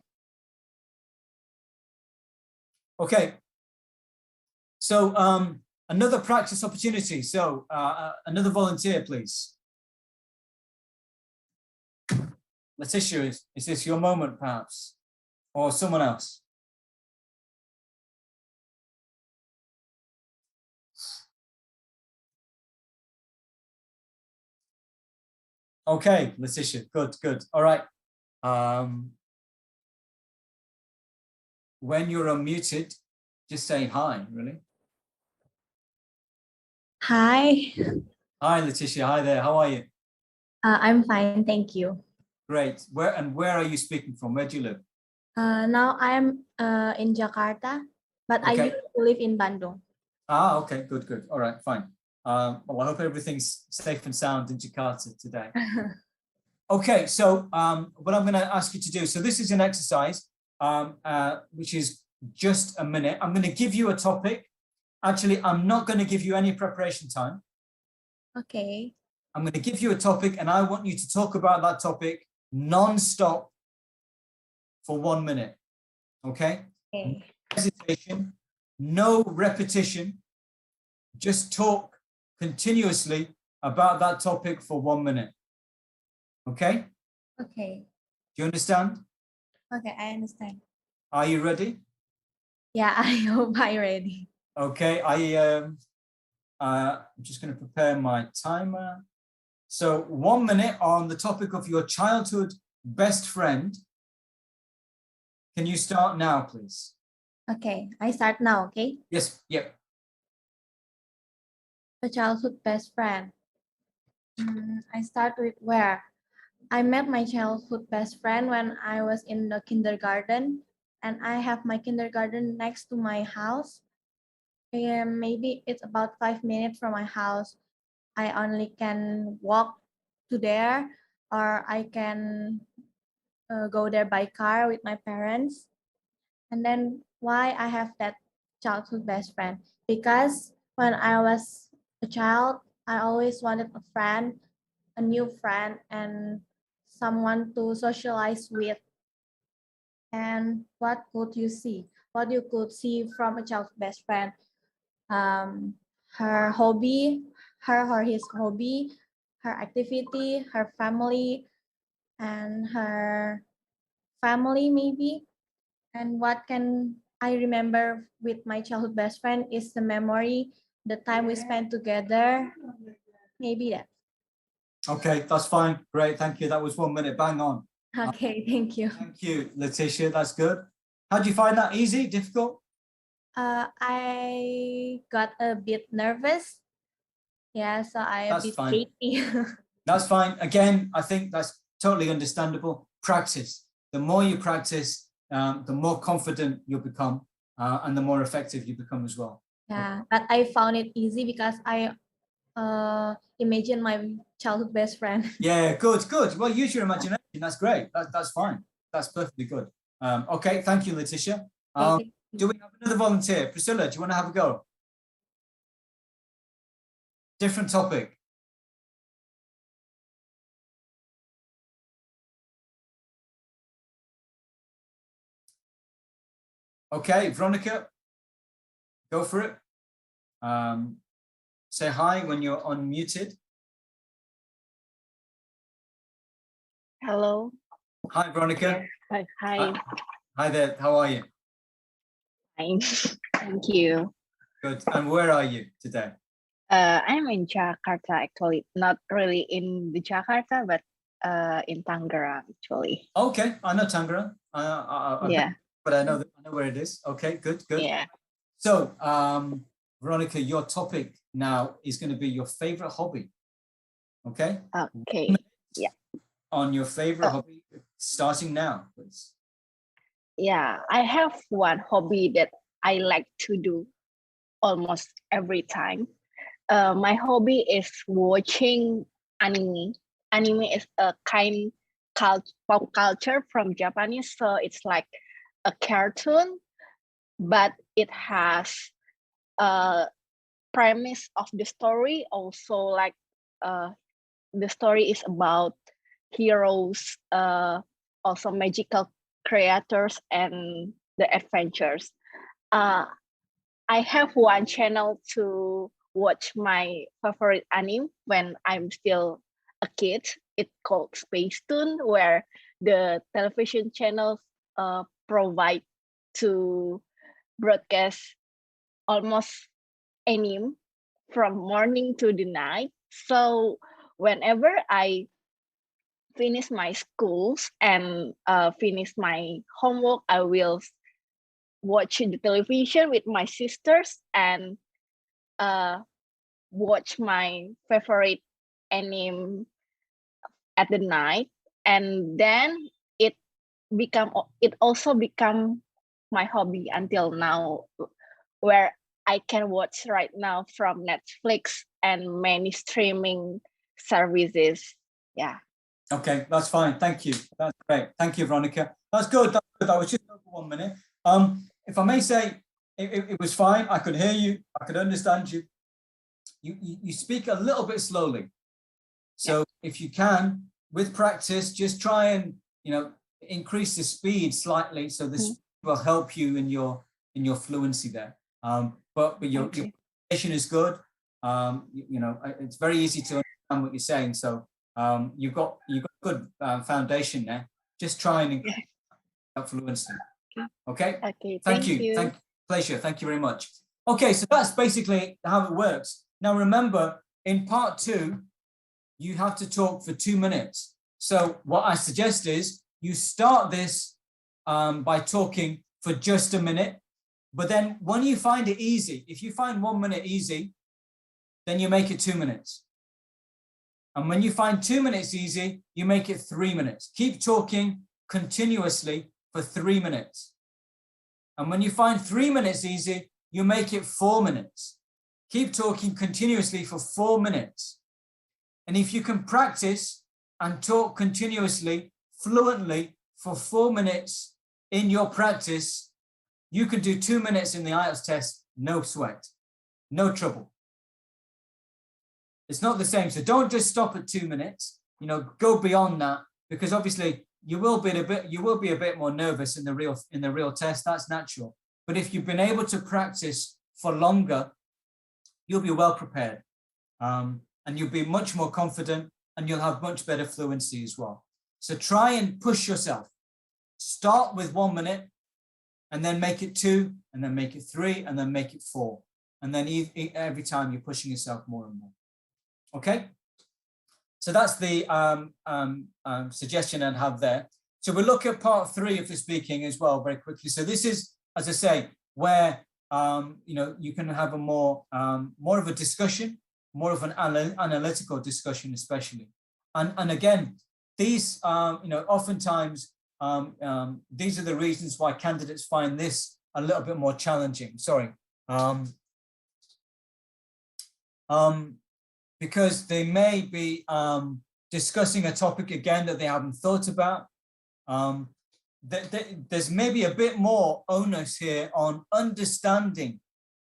So another practice opportunity. So another volunteer, please. Letitia, is this your moment, perhaps, or someone else? Okay, Letitia, good. All right. When you're unmuted, just say hi, really. Hi, Hi, Letitia. Hi there. How are you? I'm fine, thank you. Great. Where are you speaking from? Where do you live? Now I'm in Jakarta, but I Okay. used to live in Bandung. Ah, okay, good. All right, fine. Well, I hope everything's safe and sound in Jakarta today. Okay, so what I'm going to ask you to do, so this is an exercise, which is just a minute. I'm going to give you a topic. Actually, I'm not going to give you any preparation time. Okay. I'm going to give you a topic and I want you to talk about that topic non-stop for 1 minute. Okay? Okay. No hesitation, no repetition. Just talk continuously about that topic for 1 minute. Okay? Okay. Do you understand? Okay, I understand. Are you ready? Yeah, I hope I'm ready. Okay, I'm just going to prepare my timer. So 1 minute on the topic of your childhood best friend. Can you start now, please? Okay, I start now, okay? Yes, yep. A childhood best friend. I start with where? I met my childhood best friend when I was in the kindergarten, and I have my kindergarten next to my house. Maybe it's about 5 minutes from my house. I only can walk to there, or I can go there by car with my parents. And then why I have that childhood best friend? Because when I was a child, I always wanted a friend, a new friend, and someone to socialize with. And what could you see? What you could see from a childhood best friend? Her hobby, her or his hobby, her activity, her family, and her family maybe. And what can I remember with my childhood best friend is the memory, the time we spent together, maybe that. Okay, that's fine. Great, thank you. That was 1 minute, bang on. Okay, thank you. Thank you, Letitia. That's good. How do you find that? Easy, difficult? I got a bit nervous. Yeah, so I a That's bit fine. shaky. That's fine. Again, I think that's totally understandable. Practice. The more you practice, the more confident you'll become, and the more effective you become as well. Yeah, but I found it easy because I imagine my childhood best friend. Yeah, good. Well, use your imagination. That's great. That's fine. That's perfectly good. Okay, thank you, Letitia. Do we have another volunteer? Priscilla, do you want to have a go? Different topic. Okay, Veronica, go for it. Say hi when you're unmuted. Hello. Hi, Veronica. Yes. Hi. Hi there. How are you? Fine. Thank you. Good. And where are you today? I'm in Jakarta actually, not really in the Jakarta, but in Tangerang actually. Okay, I know Tangerang. Yeah. But I know where it is. Okay, good. Yeah. So, Veronica, your topic now is going to be your favorite hobby. Okay. Okay. Yeah. On your favorite hobby, starting now, please. Yeah, I have one hobby that I like to do almost every time. My hobby is watching anime. Anime is a kind pop culture from Japanese, so it's like a cartoon, but it has a premise of the story. Also, like the story is about heroes, also magical creators, and the adventures. I have one channel to watch my favorite anime when I'm still a kid. It's called Space Tune, where the television channels provide to broadcast almost anime from morning to the night. So whenever I finish my schools and finish my homework, I will watch the television with my sisters and watch my favorite anime at the night, and then it also become my hobby until now, where I can watch right now from Netflix and many streaming services. Yeah. Okay, that's fine. Thank you. That's great. Thank you, Veronica. That's good. That's good. I was just over 1 minute. If I may say, it was fine. I could hear you. I could understand you. You speak a little bit slowly. So if you can, with practice, just try and increase the speed slightly, so this will help you in your fluency there. But your communication is good. It's very easy to understand what you're saying. So you've got good foundation there. Just try and increase fluency. Okay. Okay. Thank you. Pleasure. Thank you very much. Okay, so that's basically how it works. Now remember, in part 2, you have to talk for 2 minutes. So what I suggest is you start this by talking for just a minute, but then when you find it easy, if you find 1 minute easy, then you make it 2 minutes. And when you find 2 minutes easy, you make it 3 minutes. Keep talking continuously for 3 minutes. And when you find 3 minutes easy, you make it 4 minutes. Keep talking continuously for 4 minutes. And if you can practice and talk continuously, fluently for 4 minutes in your practice, you can do 2 minutes in the Ielts test, no sweat, no trouble. It's not the same. So don't just stop at 2 minutes, go beyond that, because obviously you will be a bit more nervous in the real test. That's natural. But if you've been able to practice for longer, you'll be well prepared. And you'll be much more confident, and you'll have much better fluency as well. So try and push yourself. Start with 1 minute, and then make it 2, and then make it 3, and then make it 4. And then every time you're pushing yourself more and more. Okay? So that's the suggestion I'd have there. So we'll look at part 3 of the speaking as well very quickly. So this is, as I say, where you can have a more of a discussion, more of an analytical discussion, especially. And again, these oftentimes these are the reasons why candidates find this a little bit more challenging. Sorry. Because they may be discussing a topic again that they haven't thought about. There's maybe a bit more onus here on understanding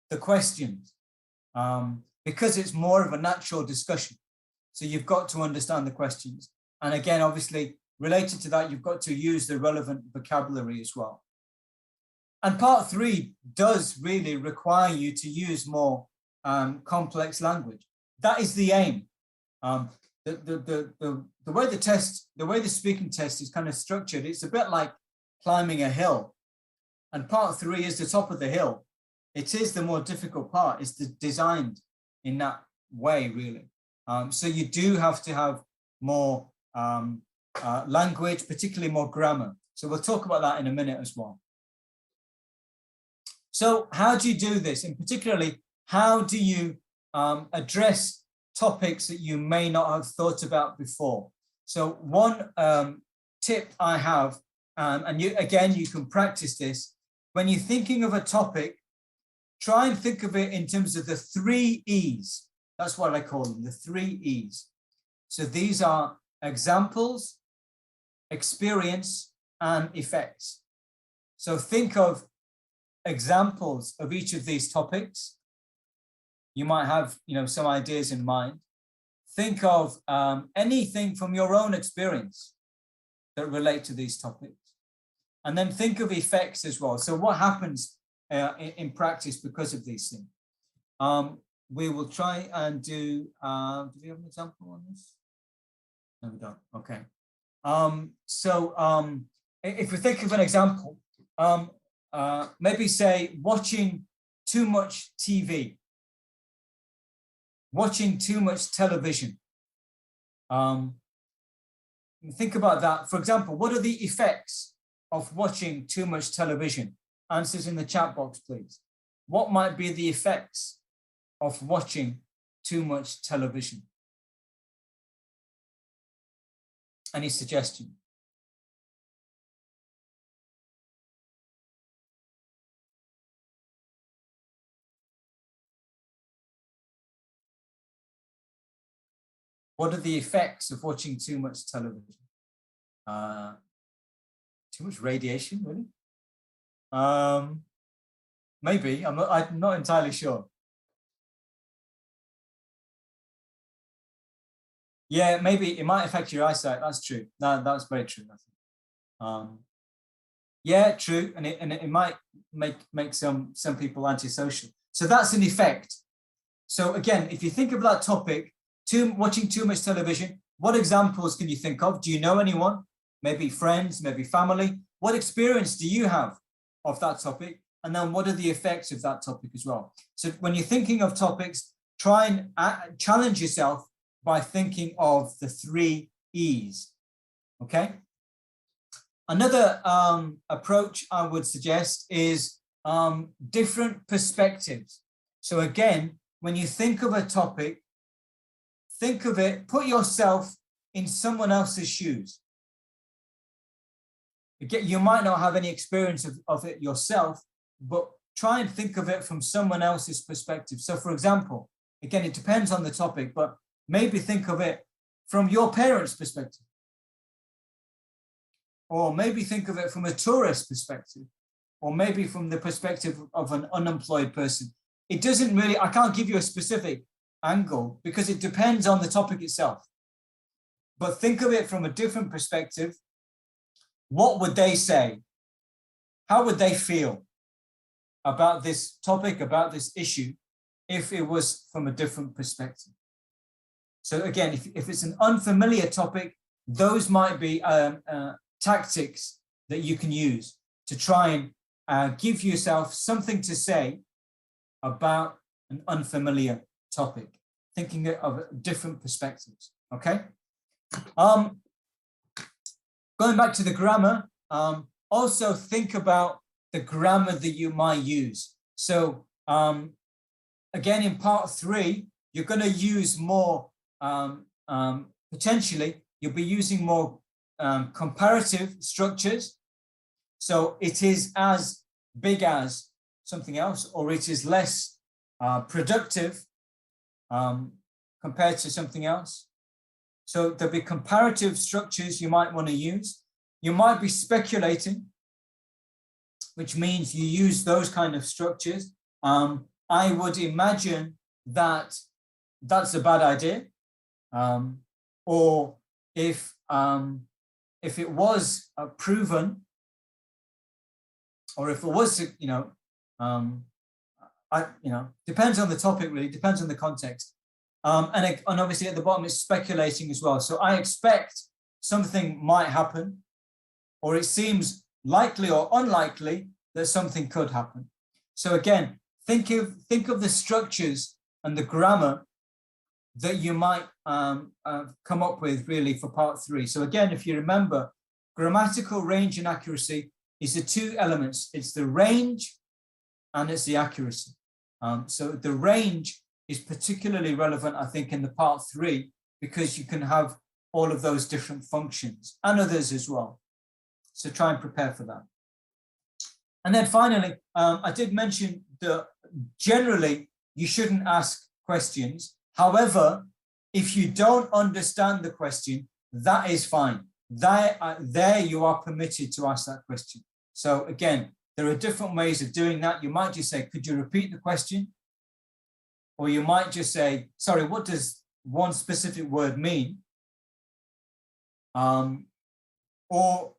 the questions, because it's more of a natural discussion. So you've got to understand the questions. And again, obviously, related to that, you've got to use the relevant vocabulary as well. And part 3 does really require you to use more complex language. That is the aim. the way the speaking test is kind of structured, it's a bit like climbing a hill, and part 3 is the top of the hill. It is the more difficult part. It's designed in that way, really. So you do have to have more language, particularly more grammar. So we'll talk about that in a minute as well. So how do you do this? And particularly, how do you address topics that you may not have thought about before? So one tip I have, and you can practice this, when you're thinking of a topic, try and think of it in terms of the 3 E's. That's what I call them, the 3 E's. So these are examples, experience, and effects. So think of examples of each of these topics. You might have, some ideas in mind. Think of anything from your own experience that relate to these topics. And then think of effects as well. So what happens in practice because of these things? We will try and do we have an example on this? No, we don't. Okay. If we think of an example, maybe say watching too much TV, watching too much television. Think about that. For example, what are the effects of watching too much television? Answers in the chat box, please. What might be the effects of watching too much television? Any suggestion? What are the effects of watching too much television? Too much radiation, really? Maybe, I'm not entirely sure. Yeah, maybe it might affect your eyesight. That's true. That's very true. I think. Yeah, true, and it might make some people antisocial. So that's an effect. So again, if you think of that topic, watching too much television, what examples can you think of? Do you know anyone? Maybe friends, maybe family. What experience do you have of that topic? And then what are the effects of that topic as well? So when you're thinking of topics, try and challenge yourself by thinking of the 3 E's, okay? Another approach I would suggest is different perspectives. So again, when you think of a topic, think of it, put yourself in someone else's shoes. Again, you might not have any experience of it yourself, but try and think of it from someone else's perspective. So for example, again, it depends on the topic, but maybe think of it from your parents' perspective. Or maybe think of it from a tourist perspective, or maybe from the perspective of an unemployed person. It doesn't really, I can't give you a specific angle because it depends on the topic itself. But think of it from a different perspective. What would they say? How would they feel about this topic, about this issue, if it was from a different perspective? So again, if it's an unfamiliar topic, those might be tactics that you can use to try and give yourself something to say about an unfamiliar topic, thinking of different perspectives, okay? Going back to the grammar, also think about the grammar that you might use. So again, in part 3, you're going to use more, potentially, you'll be using more comparative structures. So it is as big as something else, or it is less productive compared to something else. So there'll be comparative structures you might want to use. You might be speculating, which means you use those kind of structures. I would imagine that that's a bad idea. Or if it was proven, or if it was, depends on the topic, really, depends on the context. And obviously at the bottom it's speculating as well. So I expect something might happen, or it seems likely or unlikely that something could happen. So again, think of the structures and the grammar that you might come up with really for part 3. So again, if you remember, grammatical range and accuracy is the 2 elements. It's the range and it's the accuracy. So the range is particularly relevant, I think, in the part 3, because you can have all of those different functions and others as well. So try and prepare for that. And then finally, I did mention that generally you shouldn't ask questions. However, if you don't understand the question, that is fine. There you are permitted to ask that question. So again, there are different ways of doing that. You might just say, could you repeat the question? Or you might just say, sorry, what does one specific word mean? Or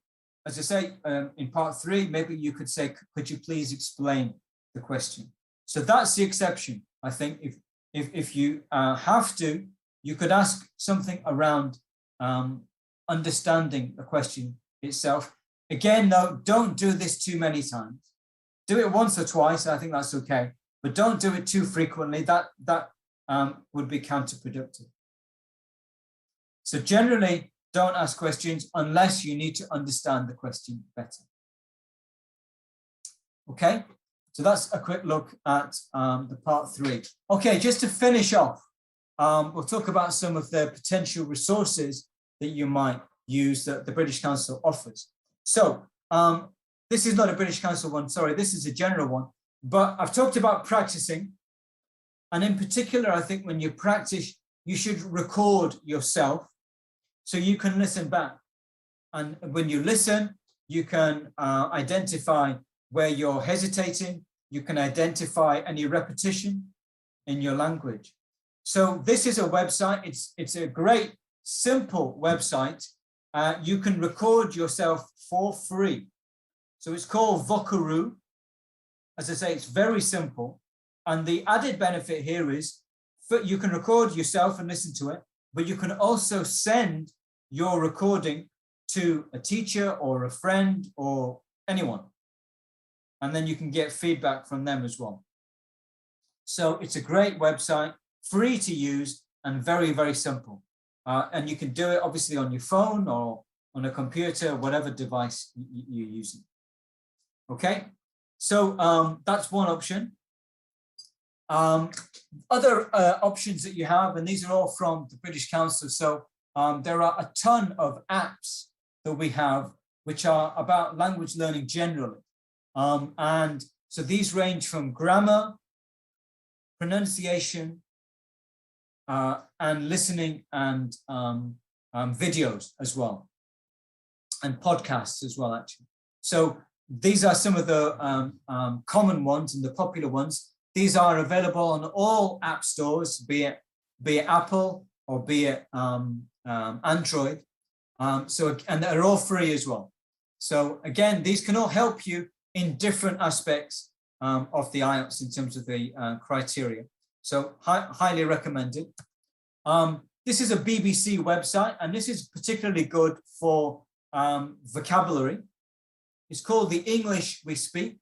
as I say, in part 3, maybe you could say, could you please explain the question? So that's the exception. I think if you have to, you could ask something around understanding the question itself. Again, though, don't do this too many times. Do it once or twice, I think that's okay. But don't do it too frequently. That would be counterproductive. So generally, don't ask questions unless you need to understand the question better. Okay, so that's a quick look at the part 3. Okay, just to finish off, we'll talk about some of the potential resources that you might use that the British Council offers. So this is not a British Council one, sorry, this is a general one, but I've talked about practicing. And in particular, I think when you practice, you should record yourself so you can listen back. And when you listen, you can identify where you're hesitating. You can identify any repetition in your language. So this is a website. It's a great, simple website. You can record yourself for free. So it's called Vocaroo. As I say, it's very simple. And the added benefit here is you can record yourself and listen to it, but you can also send your recording to a teacher or a friend or anyone. And then you can get feedback from them as well. So it's a great website, free to use and very, very simple. And you can do it obviously on your phone or on a computer, whatever device you're using. Okay, so that's one option. Other options that you have, and these are all from the British Council. So there are a ton of apps that we have, which are about language learning generally. And so these range from grammar, pronunciation, and listening and videos as well, and podcasts as well, actually. So these are some of the common ones and the popular ones. These are available on all app stores, be it Apple or be it Android. And they're all free as well. So again, these can all help you in different aspects of the IELTS in terms of the criteria. So highly recommended. This is a BBC website, and this is particularly good for vocabulary. It's called The English We Speak.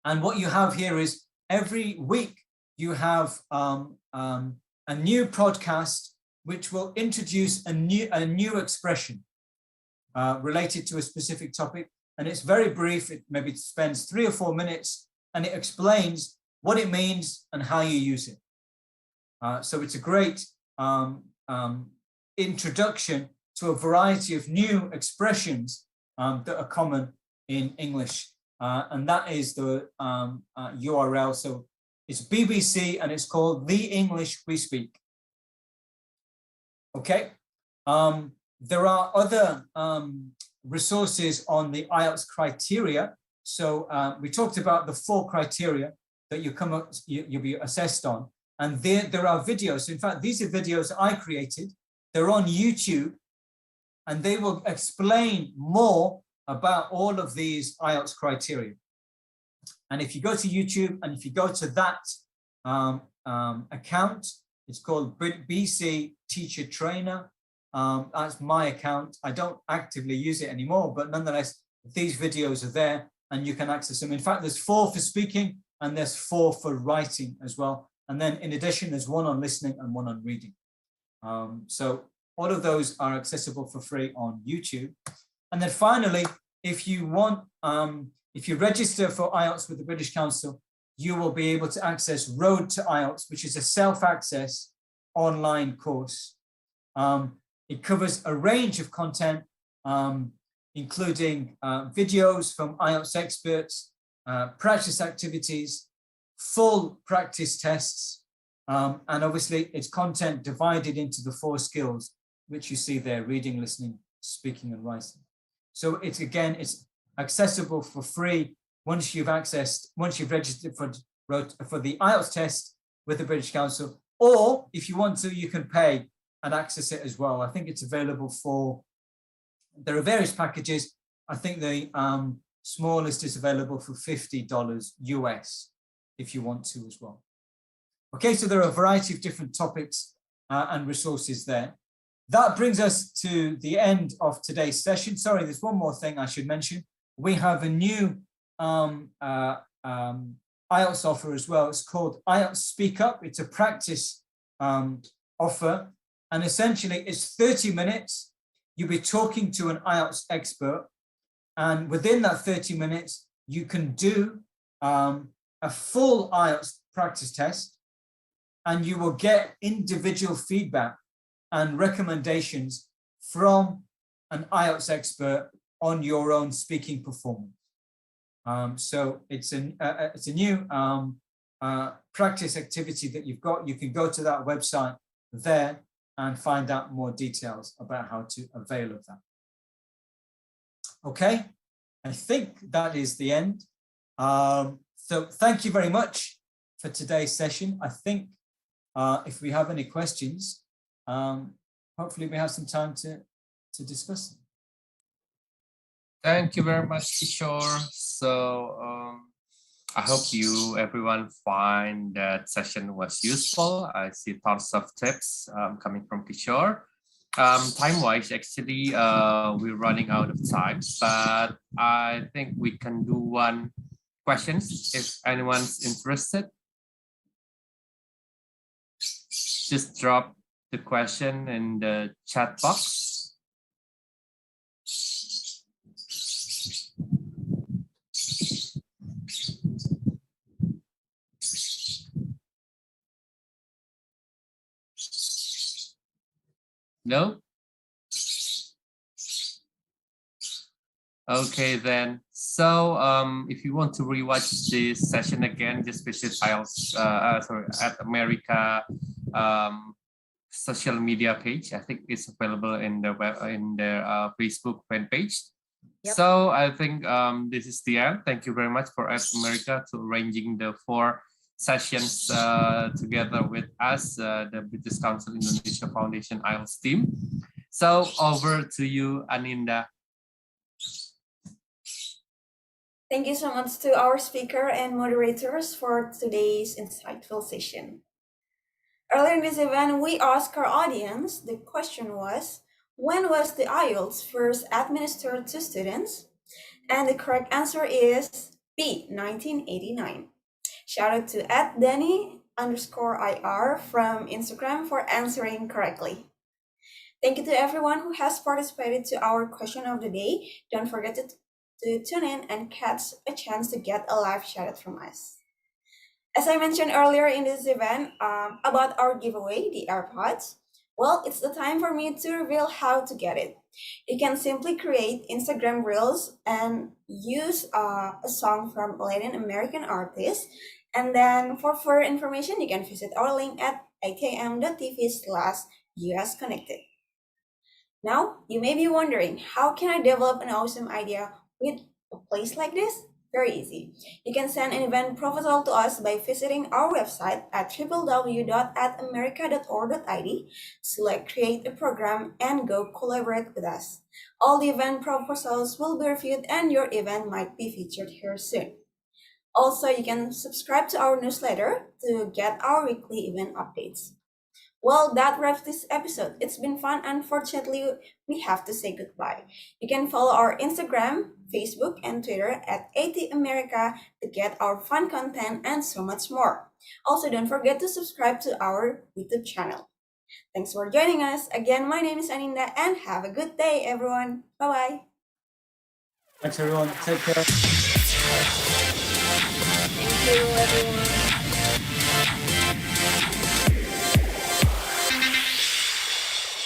And what you have here is every week you have a new podcast which will introduce a new expression related to a specific topic. And it's very brief. It maybe spends 3 or 4 minutes, and it explains what it means and how you use it. So it's a great introduction to a variety of new expressions that are common in English. And that is the URL. So it's BBC and it's called The English We Speak. Okay. There are other resources on the IELTS criteria. So we talked about the 4 criteria that you'll be assessed on. And there are videos. In fact, these are videos I created. They're on YouTube, and they will explain more about all of these IELTS criteria. And if you go to YouTube and if you go to that account, It's called BC Teacher Trainer. That's my account. I don't actively use it anymore, but nonetheless, these videos are there and you can access them. In fact, there's 4 for speaking and there's 4 for writing as well. And then in addition, there's 1 on listening and 1 on reading. So all of those are accessible for free on YouTube. And then finally, if you want, if you register for IELTS with the British Council, you will be able to access Road to IELTS, which is a self-access online course. It covers a range of content, including videos from IELTS experts, practice activities, full practice tests, and obviously it's content divided into the 4 skills, which you see there: reading, listening, speaking, and writing. So it's accessible for free once you've registered for the IELTS test with the British Council, or if you want to, you can pay and access it as well. I think it's available for, there are various packages. I think the smallest is available for $50 US if you want to as well. Okay, so there are a variety of different topics and resources there. That brings us to the end of today's session. Sorry, there's one more thing I should mention. We have a new IELTS offer as well. It's called IELTS Speak Up. It's a practice offer. And essentially it's 30 minutes. You'll be talking to an IELTS expert. And within that 30 minutes, you can do a full IELTS practice test, and you will get individual feedback and recommendations from an IELTS expert on your own speaking performance. So it's a new practice activity that you've got. You can go to that website there and find out more details about how to avail of that. Okay, I think that is the end. So thank you very much for today's session. I think if we have any questions, hopefully we have some time to discuss them. Thank you very much, Kishore. So I hope everyone find that session was useful. I see tons of tips coming from Kishore. Time-wise, actually, we're running out of time, but I think we can do one questions if anyone's interested. Just drop the question in the chat box. No? Okay, then. So if you want to rewatch this session again, just visit at America social media page. I think it's available in their Facebook fan page. Yep. So I think this is the end. Thank you very much for At America to arranging the 4 sessions together with us, the British Council Indonesia Foundation IELTS team. So over to you, Aninda. Thank you so much to our speaker and moderators for today's insightful session. Earlier in this event, we asked our audience, the question was, when was the IELTS first administered to students? And the correct answer is B, 1989. Shout out to @Danny_IR from Instagram for answering correctly. Thank you to everyone who has participated to our question of the day. Don't forget to tune in and catch a chance to get a live shout out from us. As I mentioned earlier in this event about our giveaway, the AirPods, well, it's the time for me to reveal how to get it. You can simply create Instagram Reels and use a song from Latin American artist. And then for further information, you can visit our link at itm.tv/US Connected. Now, you may be wondering, how can I develop an awesome idea with a place like this? Very easy. You can send an event proposal to us by visiting our website at www.atamerica.org.id, select create a program, and go collaborate with us. All the event proposals will be reviewed and your event might be featured here soon. Also, you can subscribe to our newsletter to get our weekly event updates. Well, that wraps this episode. It's been fun. Unfortunately, we have to say goodbye. You can follow our Instagram, Facebook, and Twitter at AT America to get our fun content and so much more. Also, don't forget to subscribe to our YouTube channel. Thanks for joining us. Again, my name is Aninda, and have a good day, everyone. Bye bye. Thanks, everyone. Take care.